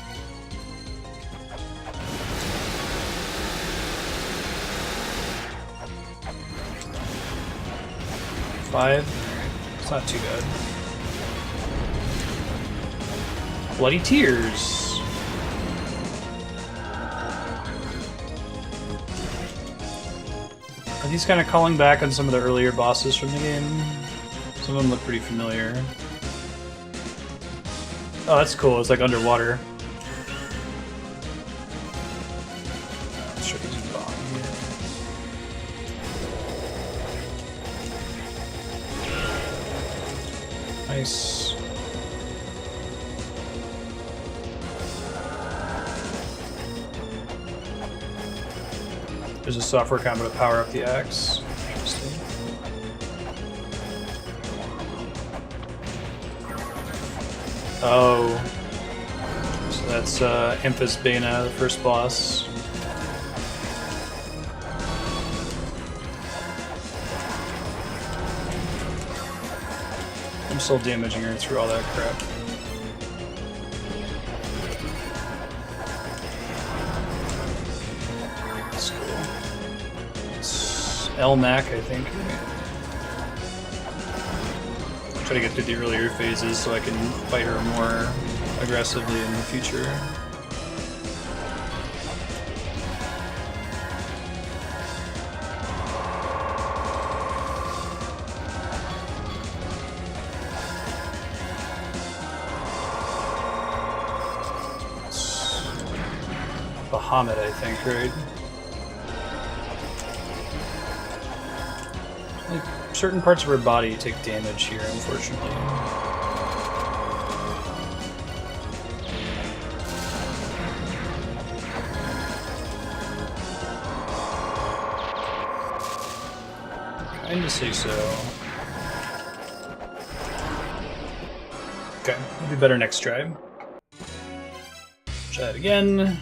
Five. It's not too bad. Bloody tears. Are these kind of calling back on some of the earlier bosses from the game? Some of them look pretty familiar. Oh, that's cool. It's like underwater. Let's try to use a bomb here. Nice. There's a software combo to power up the axe. Interesting. Oh. So that's Emphas Bana, the first boss. I'm still damaging her through all that crap. Elmac, I think. Try to get through the earlier phases so I can fight her more aggressively in the future. It's Bahamut, I think, right? Certain parts of her body take damage here, unfortunately. Kinda say so. Okay, we'll do better next try. Try it again.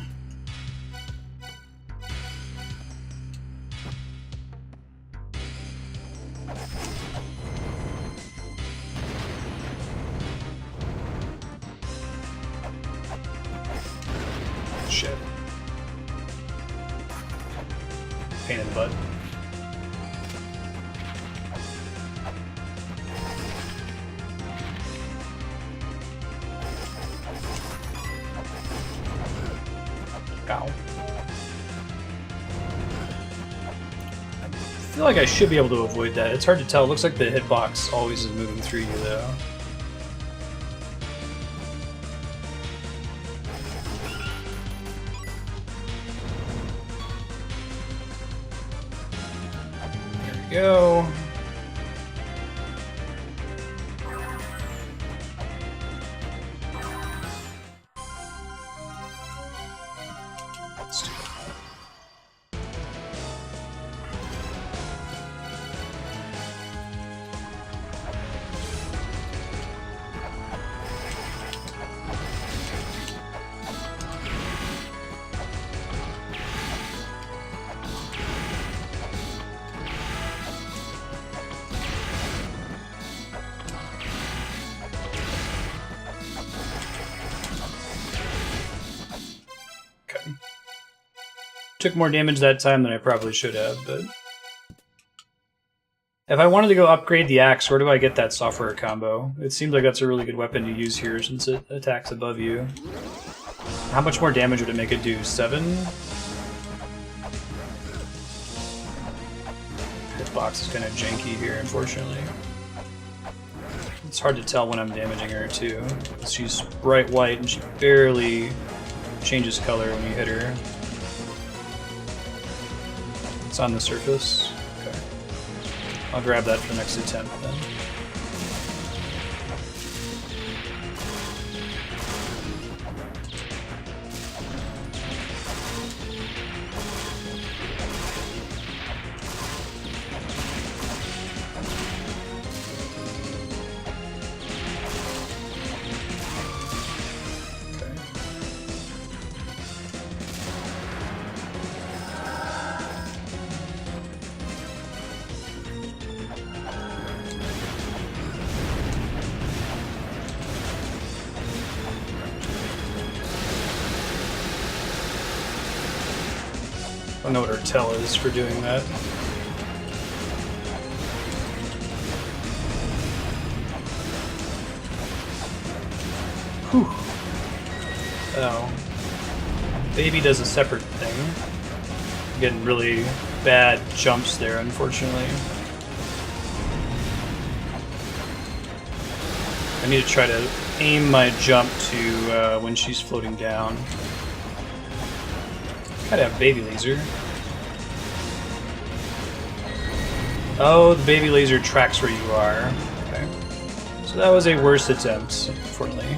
Shit. Pain in the butt. Ow. I feel like I should be able to avoid that. It's hard to tell. It looks like the hitbox always is moving through you, though. There we go. Let's do it. Took more damage that time than I probably should have, but... If I wanted to go upgrade the axe, where do I get that software combo? It seems like that's a really good weapon to use here since it attacks above you. How much more damage would it make it do? 7? Hitbox is kind of janky here, unfortunately. It's hard to tell when I'm damaging her, too. She's bright white and she barely changes color when you hit her. It's on the surface. Okay. I'll grab that for the next attempt then. I don't know what her tell is for doing that. Whew. Oh. Baby does a separate thing. I'm getting really bad jumps there, unfortunately. I need to try to aim my jump to when she's floating down. Gotta have baby laser. Oh, the baby laser tracks where you are. Okay. So that was a worse attempt, unfortunately.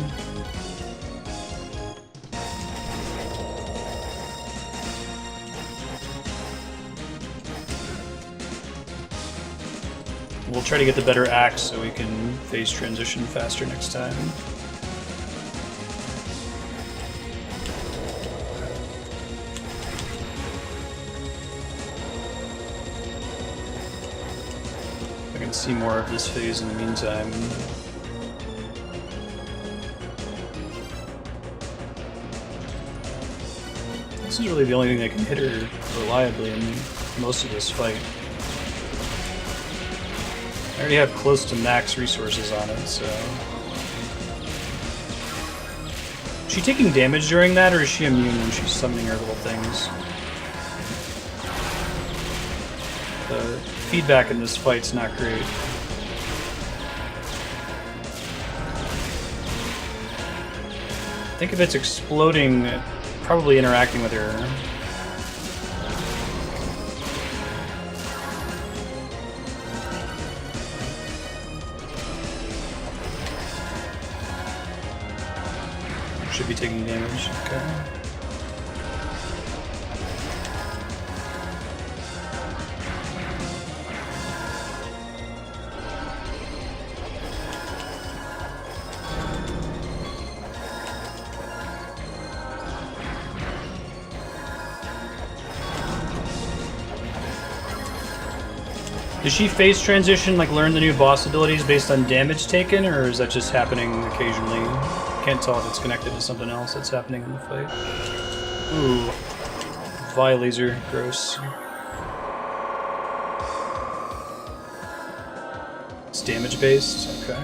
We'll try to get the better axe so we can phase transition faster next time. See more of this phase in the meantime. This is really the only thing that can hit her reliably in most of this fight. I already have close to max resources on it, so... Is she taking damage during that, or is she immune when she's summoning her little things? The feedback in this fight's not great. I think if it's exploding, probably interacting with her. Should be taking damage. Okay. Does she phase transition, like learn the new boss abilities based on damage taken, or is that just happening occasionally? Can't tell if it's connected to something else that's happening in the fight. Ooh. Vi laser. Gross. It's damage based? Okay.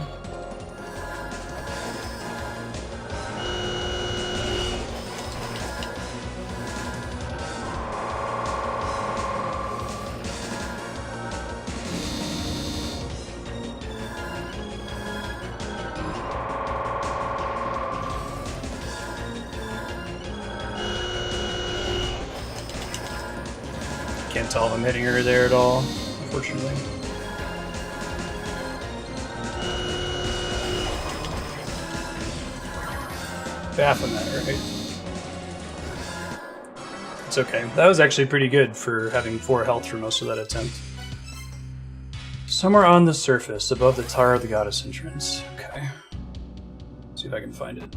Can't tell if I'm hitting her there at all, unfortunately. Baff on that, right? It's okay. That was actually pretty good for having 4 health for most of that attempt. Somewhere on the surface, above the Tower of the Goddess entrance. Okay. See if I can find it.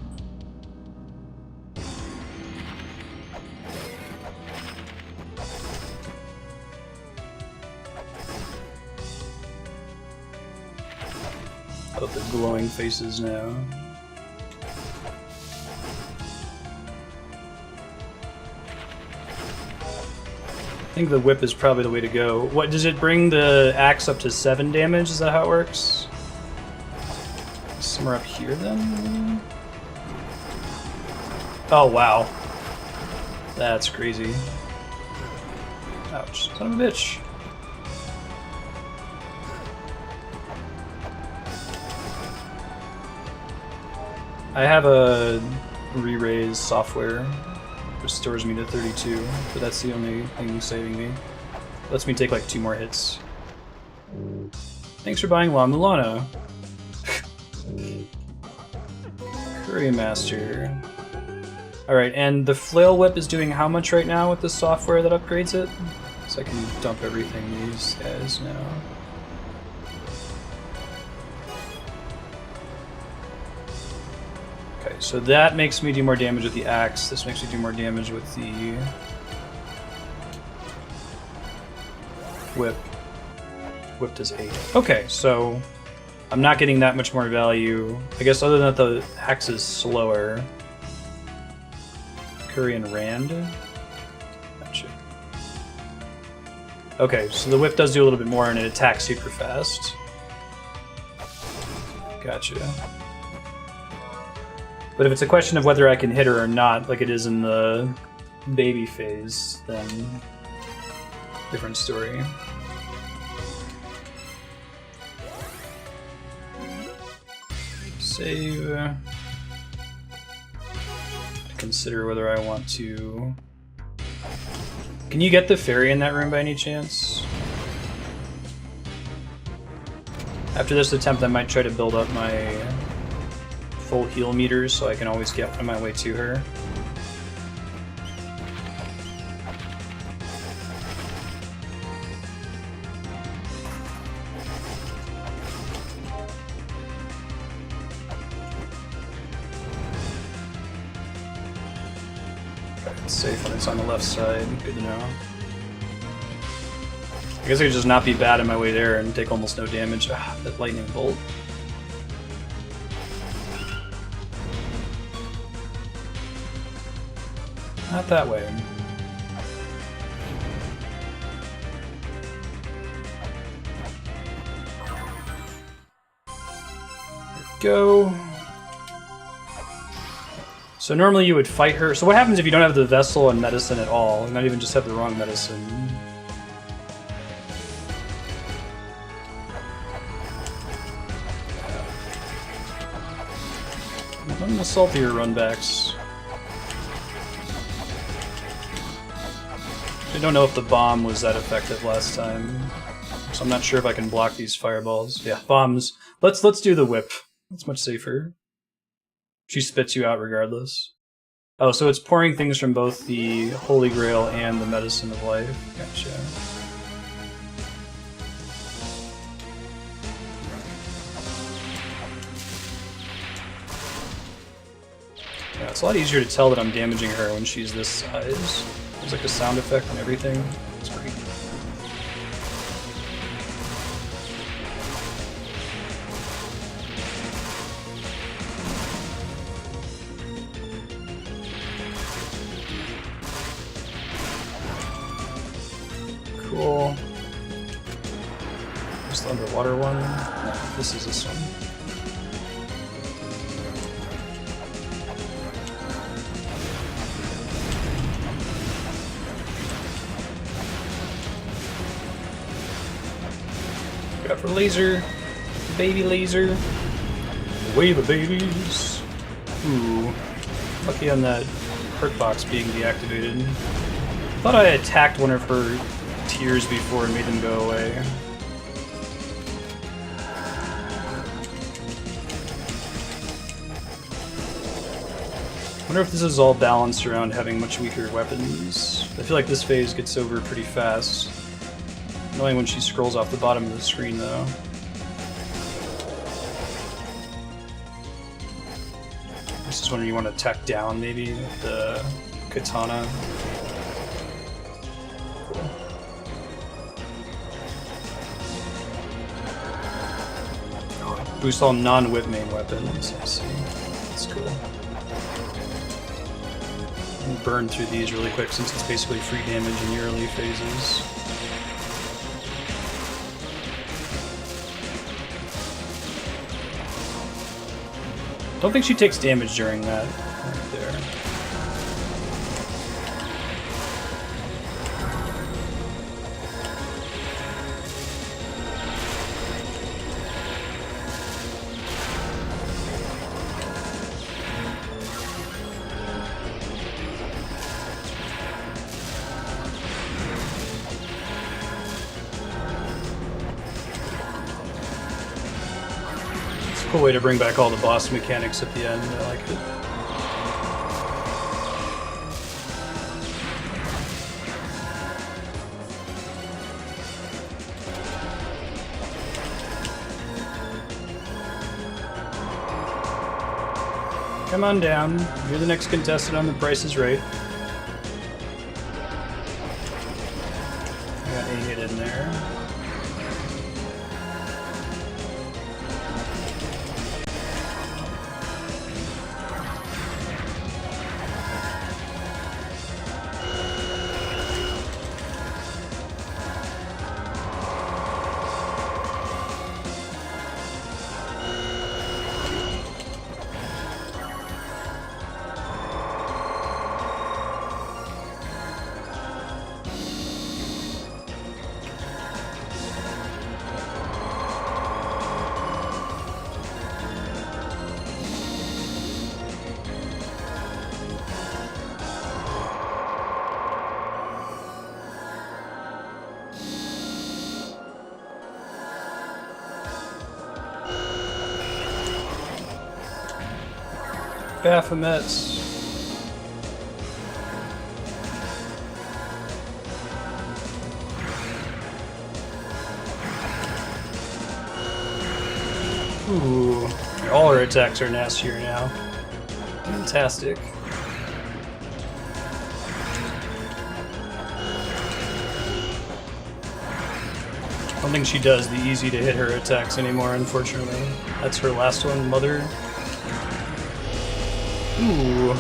Oh, the glowing faces now. I think the whip is probably the way to go. What does it bring the axe up to 7 damage? Is that how it works? Somewhere up here then? Oh wow. That's crazy. Ouch. Son of a bitch. I have a re-raise software. Restores me to 32, but that's the only thing saving me. Lets me take like 2 more hits. Thanks for buying La-Mulana. Curry Master. Alright, and the Flail Whip is doing how much right now with the software that upgrades it? So I can dump everything these guys now. Okay, so that makes me do more damage with the axe. This makes me do more damage with the whip. Whip does 8. Okay, so I'm not getting that much more value. I guess other than that the axe is slower. Curry and Rand. Gotcha. Okay, so the whip does do a little bit more and it attacks super fast. Gotcha. But if it's a question of whether I can hit her or not, like it is in the baby phase, then different story. Save. Consider whether I want to... Can you get the fairy in that room by any chance? After this attempt I might try to build up my full heal meters so I can always get on my way to her. It's safe when it's on the left side, good to know. I guess I could just not be bad on my way there and take almost no damage. Ah, that lightning bolt. Not that way. There we go. So normally you would fight her. So what happens if you don't have the vessel and medicine at all? Not even just have the wrong medicine. One of the saltier runbacks. I don't know if the bomb was that effective last time, so I'm not sure if I can block these fireballs. Yeah, bombs. Let's do the whip. That's much safer. She spits you out regardless. Oh, so it's pouring things from both the Holy Grail and the Medicine of Life. Gotcha. Yeah, it's a lot easier to tell that I'm damaging her when she's this size. There's like a sound effect and everything. It's great. Cool. Just the underwater one. No, this is this one. Got for laser. Baby laser. Away the babies. Ooh. Lucky on that perk box being deactivated. Thought I attacked one of her tears before and made them go away. Wonder if this is all balanced around having much weaker weapons. I feel like this phase gets over pretty fast. Annoying when she scrolls off the bottom of the screen though. This is when you want to attack down maybe with the katana. Cool. Oh, boost all non-whip main weapons. I see. That's cool. I'll burn through these really quick since it's basically free damage in the early phases. Don't think she takes damage during that right there. Cool way to bring back all the boss mechanics at the end. I like it. Come on down. You're the next contestant on The Price is Right. I got a hit in there. Baphomets. Ooh, all her attacks are nastier now. Fantastic. I don't think she does the easy to hit her attacks anymore, unfortunately. That's her last one, Mother. Ooh. I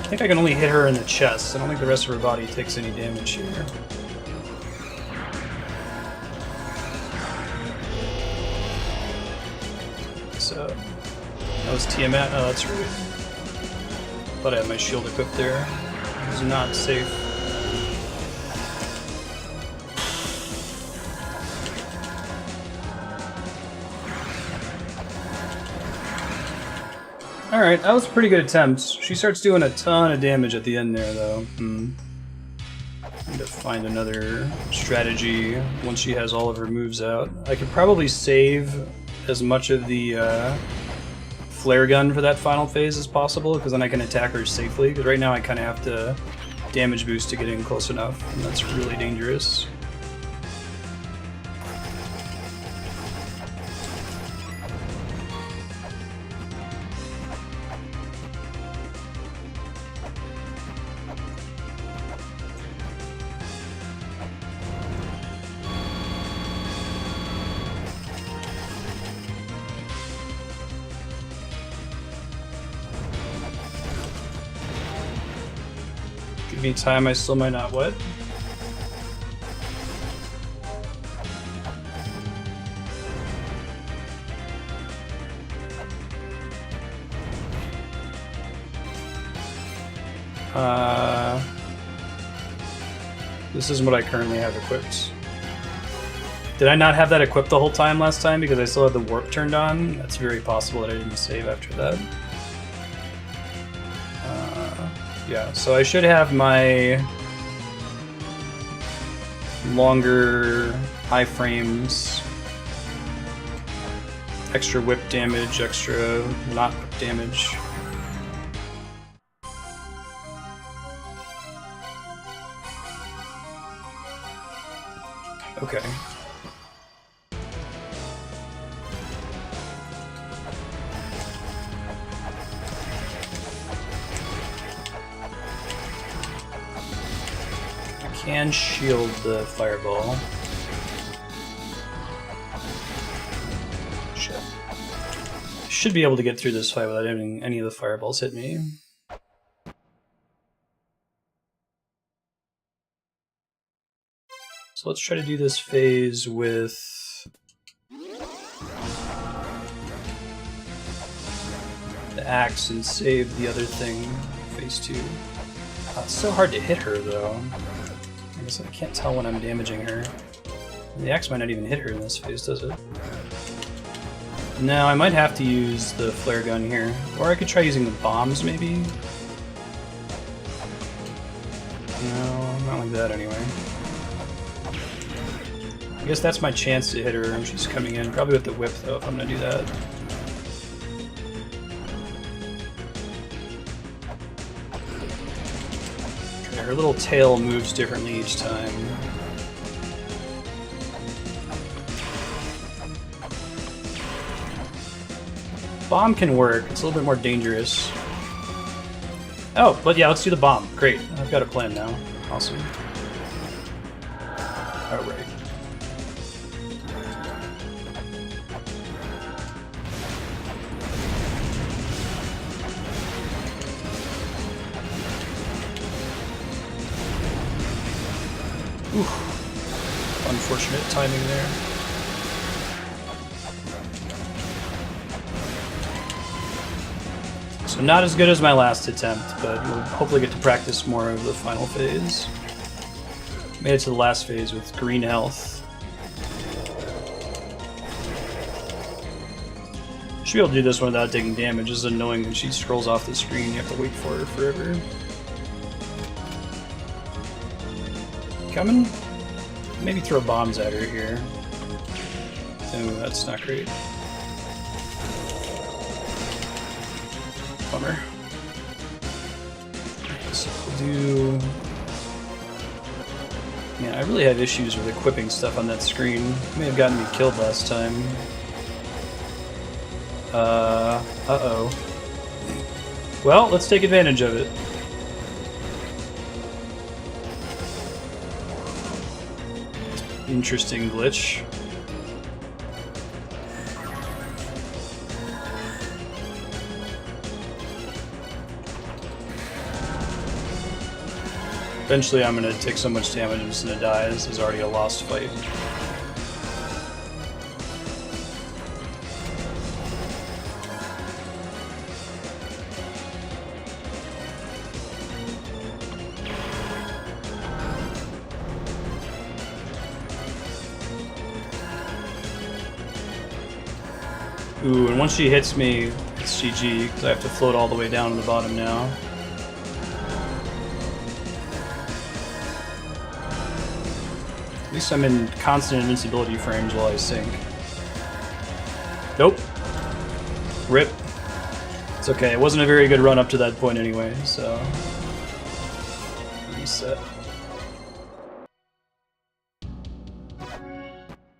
think I can only hit her in the chest. I don't think the rest of her body takes any damage here. So, that was Tiamat. Oh, that's right. Thought I had my shield equipped there. It was not safe. Alright, that was a pretty good attempt. She starts doing a ton of damage at the end there, though. Need to find another strategy once she has all of her moves out. I could probably save as much of the flare gun for that final phase as possible, because then I can attack her safely, because right now I kind of have to damage boost to get in close enough, and that's really dangerous. Give me time, I still might not what? This isn't what I currently have equipped. Did I not have that equipped the whole time last time because I still had the warp turned on? That's very possible that I didn't save after that. Yeah, so I should have my longer high frames, extra whip damage, extra not whip damage. Okay. I can shield the fireball. Shit. I should be able to get through this fight without having any of the fireballs hit me. So let's try to do this phase with the axe and save the other thing, phase 2. It's so hard to hit her though. I guess I can't tell when I'm damaging her. And the axe might not even hit her in this phase, does it? No, I might have to use the flare gun here. Or I could try using the bombs maybe? No, not like that anyway. I guess that's my chance to hit her when she's coming in. Probably with the whip, though, if I'm gonna do that. Okay, her little tail moves differently each time. Bomb can work. It's a little bit more dangerous. Oh, but yeah, let's do the bomb. Great. I've got a plan now. Awesome. Alright. Oof. Unfortunate timing there. So not as good as my last attempt, but we'll hopefully get to practice more of the final phase. Made it to the last phase with green health. Should be able to do this one without taking damage. It's annoying when she scrolls off the screen, you have to wait for her forever. Coming? Maybe throw bombs at her here. Oh, that's not great. Bummer. So we'll do... Man, I really have issues with equipping stuff on that screen. May have gotten me killed last time. Uh-oh. Well, let's take advantage of it. Interesting glitch. Eventually I'm gonna take so much damage I'm just gonna die. This is already a lost fight. Ooh, and once she hits me, it's GG, because I have to float all the way down to the bottom now. At least I'm in constant invincibility frames while I sink. Nope. Rip. It's okay, it wasn't a very good run up to that point anyway, so... Reset.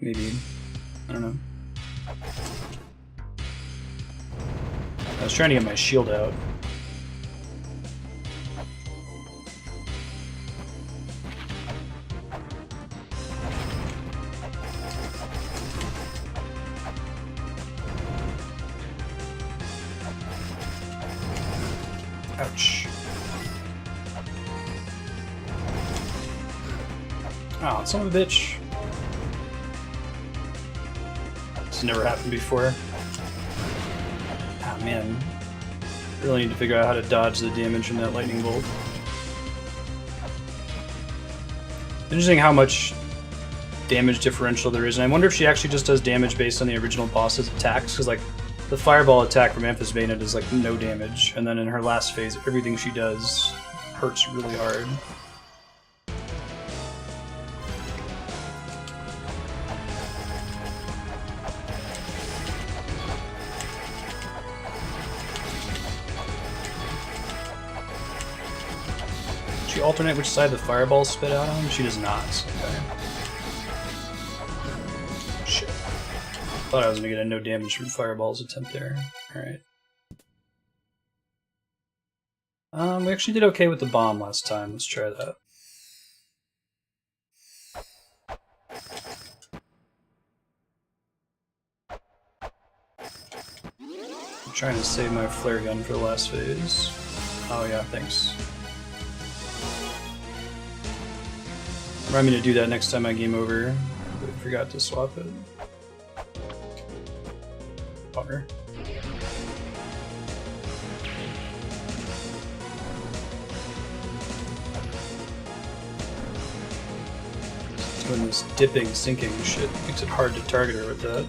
Maybe. I don't know. I was trying to get my shield out. Ouch. son of a bitch. This never happened before. Ah, man. Really need to figure out how to dodge the damage from that lightning bolt. Interesting how much damage differential there is, and I wonder if she actually just does damage based on the original boss's attacks, because like the fireball attack from Amphisbaena does like no damage, and then in her last phase, everything she does hurts really hard. Does she alternate which side the fireballs spit out on? She does not. Okay. Shit. Thought I was gonna get a no damage from fireballs attempt there. Alright. We actually did okay with the bomb last time. Let's try that. I'm trying to save my flare gun for the last phase. Oh yeah, thanks. Remind me to do that next time I game over. I forgot to swap it. Bummer. Doing this dipping, sinking shit makes it hard to target her with that.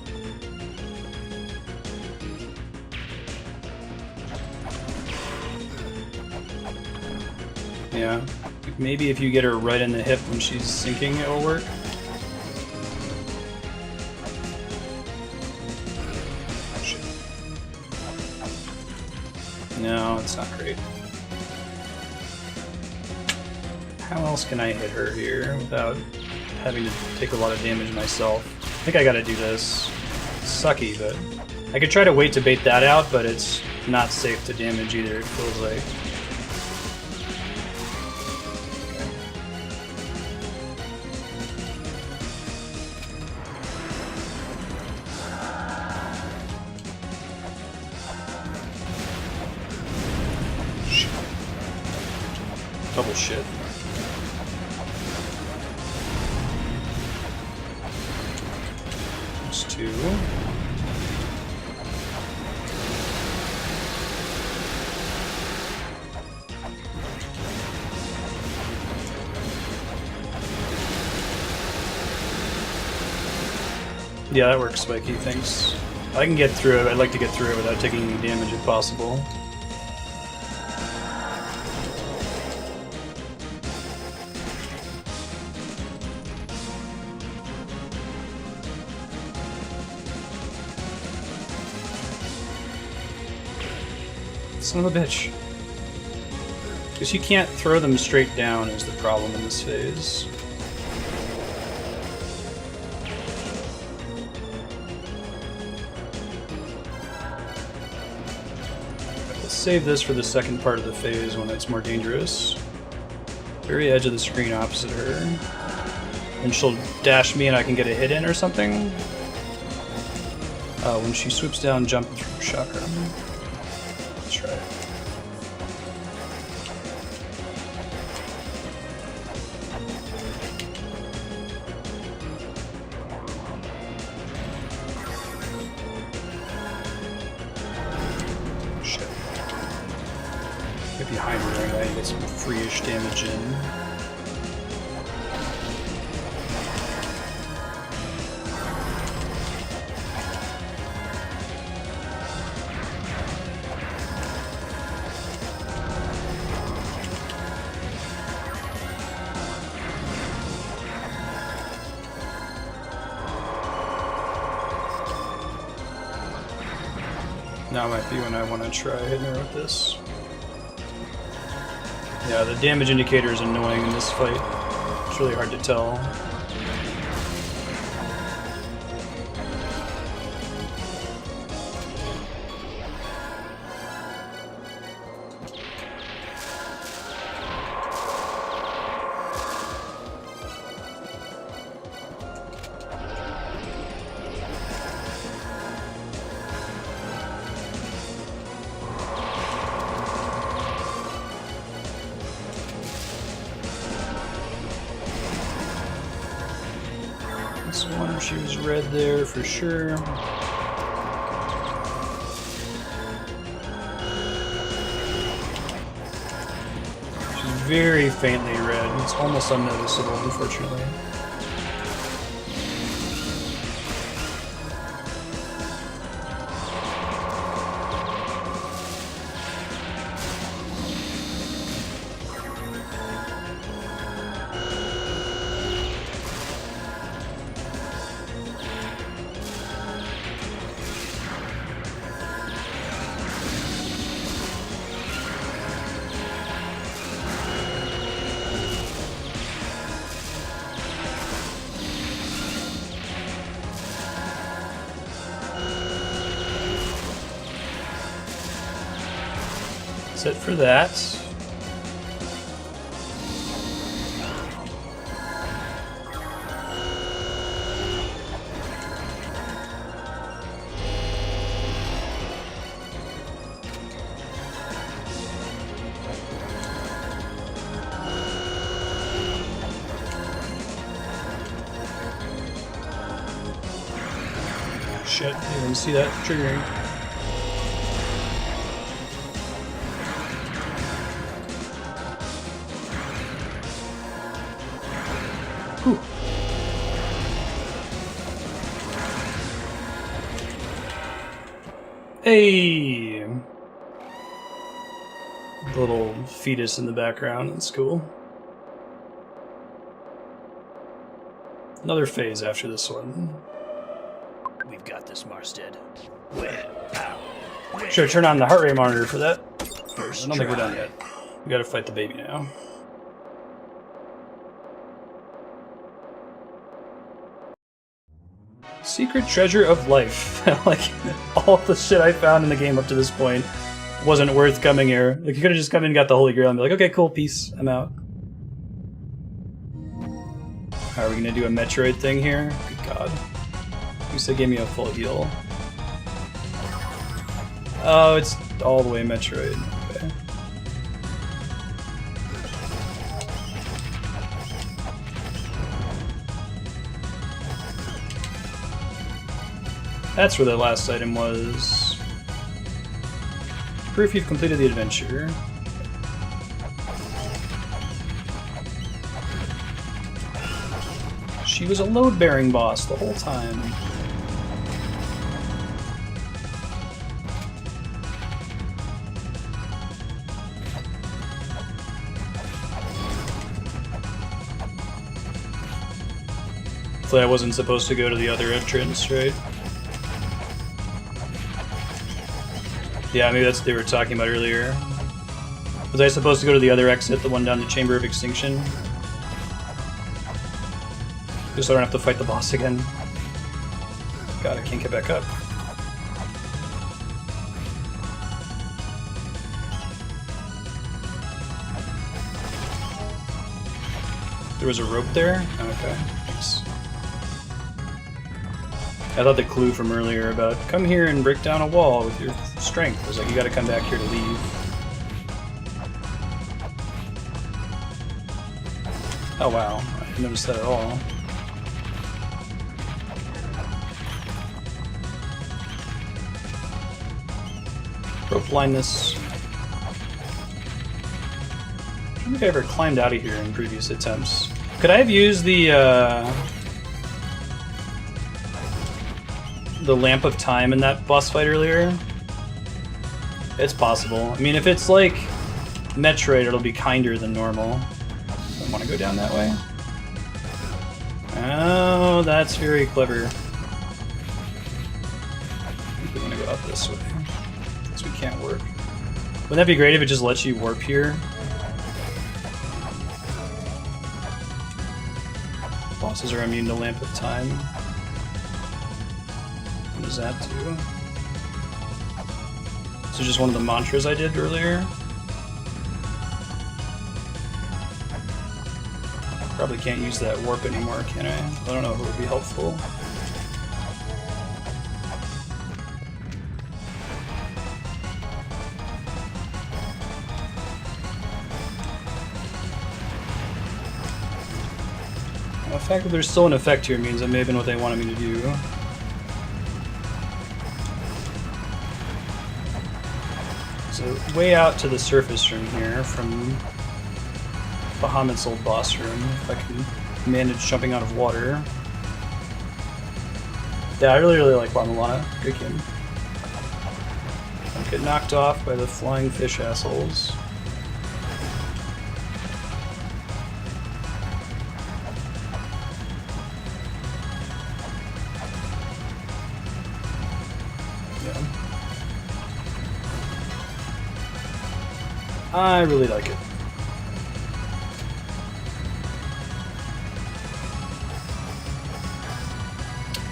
Yeah, maybe if you get her right in the hip when she's sinking, it'll work. Shit. No, it's not great. How else can I hit her here without having to take a lot of damage myself? I think I gotta do this. It's sucky, but I could try to wait to bait that out, but it's not safe to damage either, it feels like. Double shit. There's two. Yeah, that works, Spiky, thanks. I can get through it. I'd like to get through it without taking any damage if possible. Son of a bitch. Because you can't throw them straight down is the problem in this phase. Let's save this for the second part of the phase when it's more dangerous. Very edge of the screen opposite her. And she'll dash me and I can get a hit in or something. When she swoops down, jump through chakra. Let's try it. Shit. Get behind her anyway and get some free-ish damage in. Now might be when I want to try hitting her with this. Yeah, the damage indicator is annoying in this fight. It's really hard to tell. She was red there for sure. She's very faintly red. It's almost unnoticeable, unfortunately. That's it for that. Shit, I didn't see that triggering. Whew. Hey! Little fetus in the background, that's cool. Another phase after this one. We've got this, Marstead. Should turn on the heart rate monitor for that. First I don't think we're done yet. We gotta fight the baby now. Secret treasure of life. Like, all the shit I found in the game up to this point wasn't worth coming here. Like, you could have just come in and got the Holy Grail and be like, okay, cool, peace, I'm out. Are we gonna do a Metroid thing here? Good god. At least they gave me a full heal. Oh, it's all the way Metroid. Okay. That's where the last item was. Proof you've completed the adventure. She was a load-bearing boss the whole time. Hopefully I wasn't supposed to go to the other entrance, right? Yeah, maybe that's what they were talking about earlier. Was I supposed to go to the other exit, the one down the Chamber of Extinction? Just so I don't have to fight the boss again. God, I can't get back up. There was a rope there? Okay, thanks. I thought the clue from earlier about come here and break down a wall with your strength was like you gotta come back here to leave. Oh wow, I didn't notice that at all. Rope blindness. I don't think I ever climbed out of here in previous attempts. Could I have used the Lamp of Time in that boss fight earlier? It's possible. I mean, if it's like Metroid, it'll be kinder than normal. I want to go down that way. Oh, that's very clever. I think we're going to go up this way. Because we can't warp. Wouldn't that be great if it just lets you warp here? Bosses are immune to Lamp of Time. What does that do? This is just one of the mantras I did earlier. Probably can't use that warp anymore, can I? I don't know if it would be helpful. The fact that there's still an effect here means that may have been what they wanted me to do. So, way out to the surface from here, from Bahamut's old boss room, if I can manage jumping out of water. Yeah, I really like La-Mulana. Good game. Don't get knocked off by the flying fish assholes. Yeah. I really like it.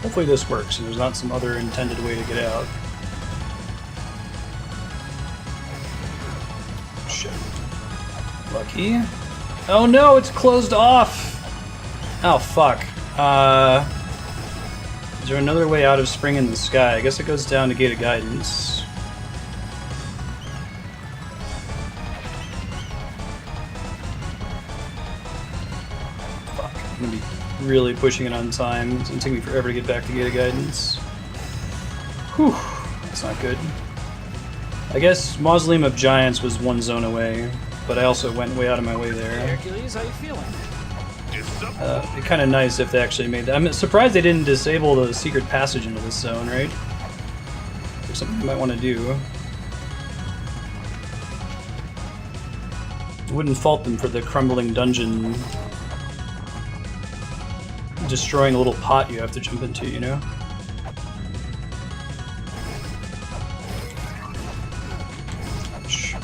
Hopefully this works and there's not some other intended way to get out. Shit. Lucky. Oh no, it's closed off! Oh fuck. Is there another way out of Spring in the Sky? I guess it goes down to Gate of Guidance. Fuck, I'm gonna be really pushing it on time. It's gonna take me forever to get back to Gate of Guidance. Whew, that's not good. I guess Mausoleum of Giants was one zone away, but I also went way out of my way there. Hey Hercules, how you feeling? It'd be kind of nice if they actually made that. I'm surprised they didn't disable the secret passage into this zone, right? There's something you might want to do. Wouldn't fault them for the crumbling dungeon destroying a little pot you have to jump into, you know? Ouch.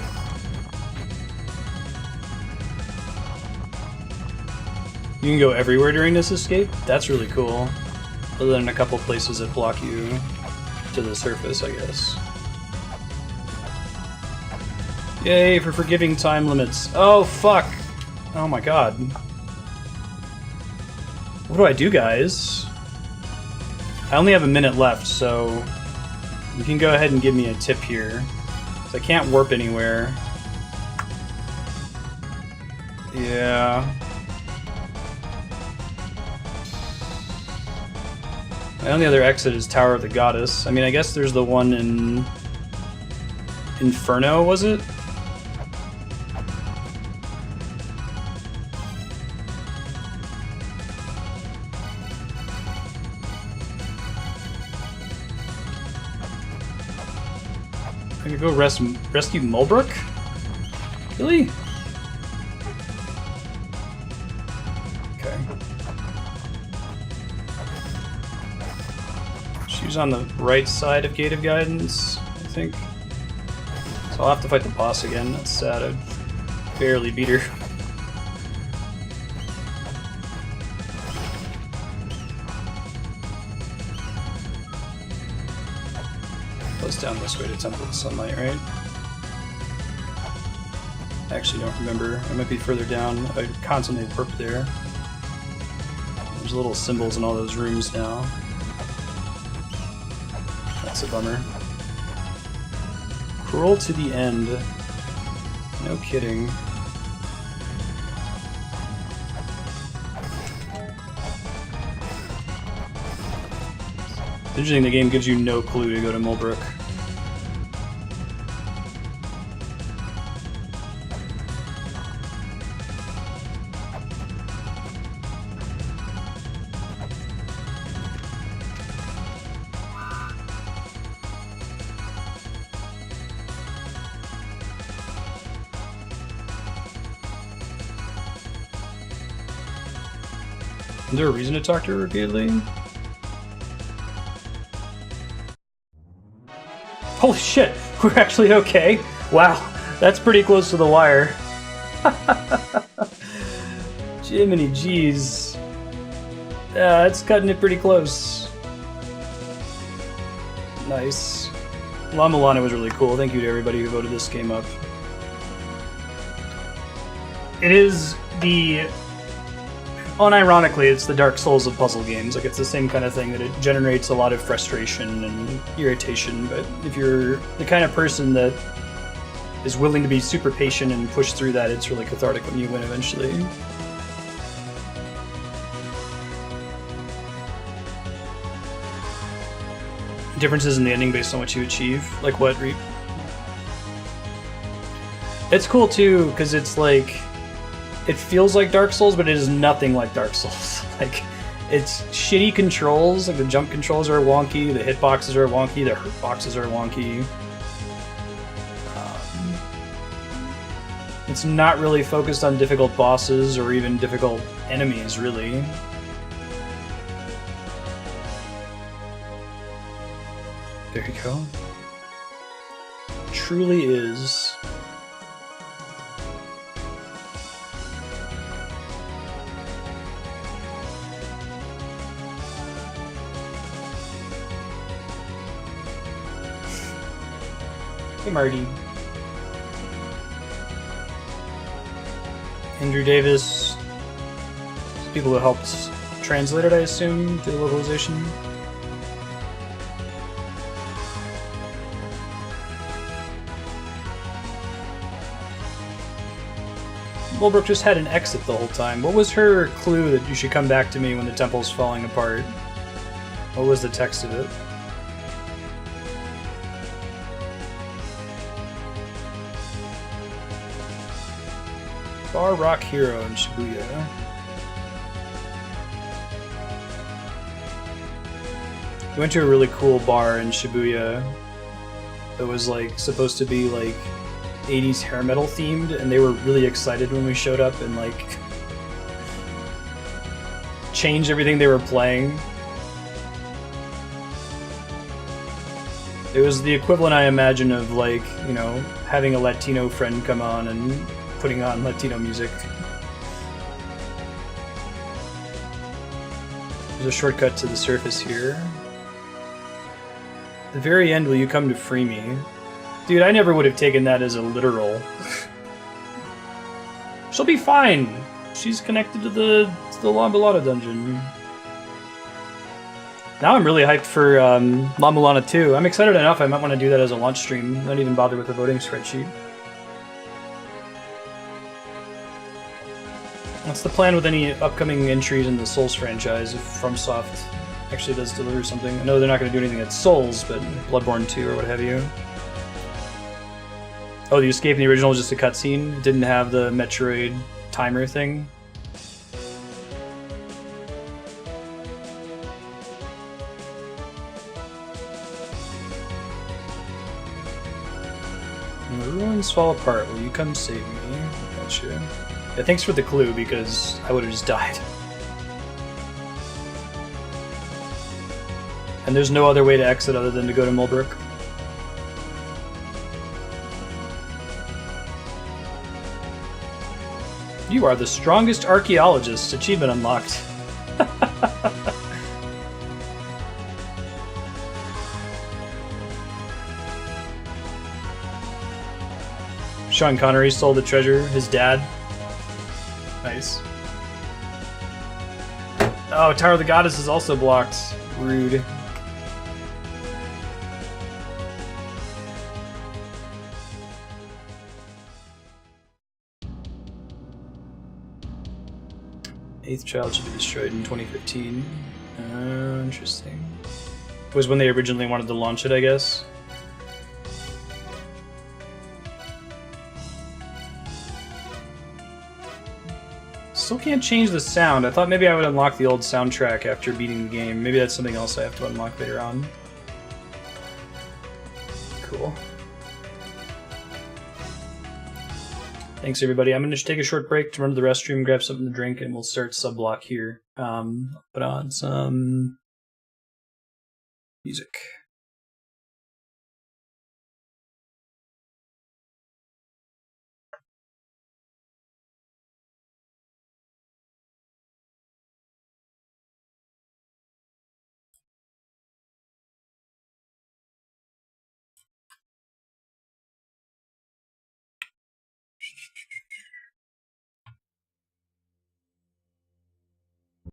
You can go everywhere during this escape? That's really cool. Other than a couple places that block you to the surface, I guess. Yay for forgiving time limits. Oh, fuck! Oh my god. What do I do, guys? I only have a minute left, so you can go ahead and give me a tip here. So I can't warp anywhere. Yeah. My only other exit is Tower of the Goddess. I mean, I guess there's the one in Inferno, was it? I could go rescue Mulbrook? Really? Okay. She's on the right side of Gate of Guidance, I think. So I'll have to fight the boss again. That's sad. I barely beat her. Goes down this way to Temple of Sunlight, right? I actually don't remember. I might be further down. I constantly warp there. There's little symbols in all those rooms now. That's a bummer. Cruel to the end. No kidding. It's interesting, the game gives you no clue to go to Mulbrook. Is there a reason to talk to her repeatedly? Holy shit, we're actually okay. Wow, that's pretty close to the wire. Jiminy jeez. Yeah, that's cutting it pretty close. Nice. La-Mulana was really cool. Thank you to everybody who voted this game up. It is the... Unironically, it's the Dark Souls of puzzle games. Like, it's the same kind of thing, that it generates a lot of frustration and irritation, but if you're the kind of person that is willing to be super patient and push through that, it's really cathartic when you win eventually. differences in the ending based on what you achieve. Like what, Reap? It's cool too, because it's like, it feels like Dark Souls, but it is nothing like Dark Souls. Like, it's shitty controls, like the jump controls are wonky, the hitboxes are wonky, the hurt boxes are wonky. It's not really focused on difficult bosses or even difficult enemies, really. There you go. Truly is. Hey, Marty. Andrew Davis. People who helped translate it, I assume, do the localization. Mulbrook just had an exit the whole time. What was her clue that you should come back to me when the temple's falling apart? What was the text of it? Bar Rock Hero in Shibuya. We went to a really cool bar in Shibuya that was like supposed to be like 80s hair metal themed, and they were really excited when we showed up and like changed everything they were playing. It was the equivalent, I imagine, of like, you know, having a Latino friend come on and putting on Latino music. There's a shortcut to the surface here. At the very end, will you come to free me? Dude, I never would have taken that as a literal. She'll be fine. She's connected to the La-Mulana dungeon. Now I'm really hyped for La-Mulana 2. I'm excited enough I might want to do that as a launch stream. Not even bother with the voting spreadsheet. What's the plan with any upcoming entries in the Souls franchise if FromSoft actually does deliver something? I know they're not going to do anything at Souls, but Bloodborne 2 or what have you. Oh, the escape in the original was just a cutscene? It didn't have the Metroid timer thing? When the ruins fall apart, will you come save me? Gotcha. Yeah, thanks for the clue, because I would have just died. And there's no other way to exit other than to go to Mulbrook. You are the strongest archaeologist. Achievement unlocked. Sean Connery stole the treasure. His dad. Nice. Oh, Tower of the Goddess is also blocked. Rude. Eighth child should be destroyed in 2015. Interesting. Was when they originally wanted to launch it, I guess. Still can't change the sound. I thought maybe I would unlock the old soundtrack after beating the game. Maybe that's something else I have to unlock later on. Cool. Thanks, everybody. I'm going to take a short break to run to the restroom, grab something to drink, and we'll start sub-block here. Put on some music.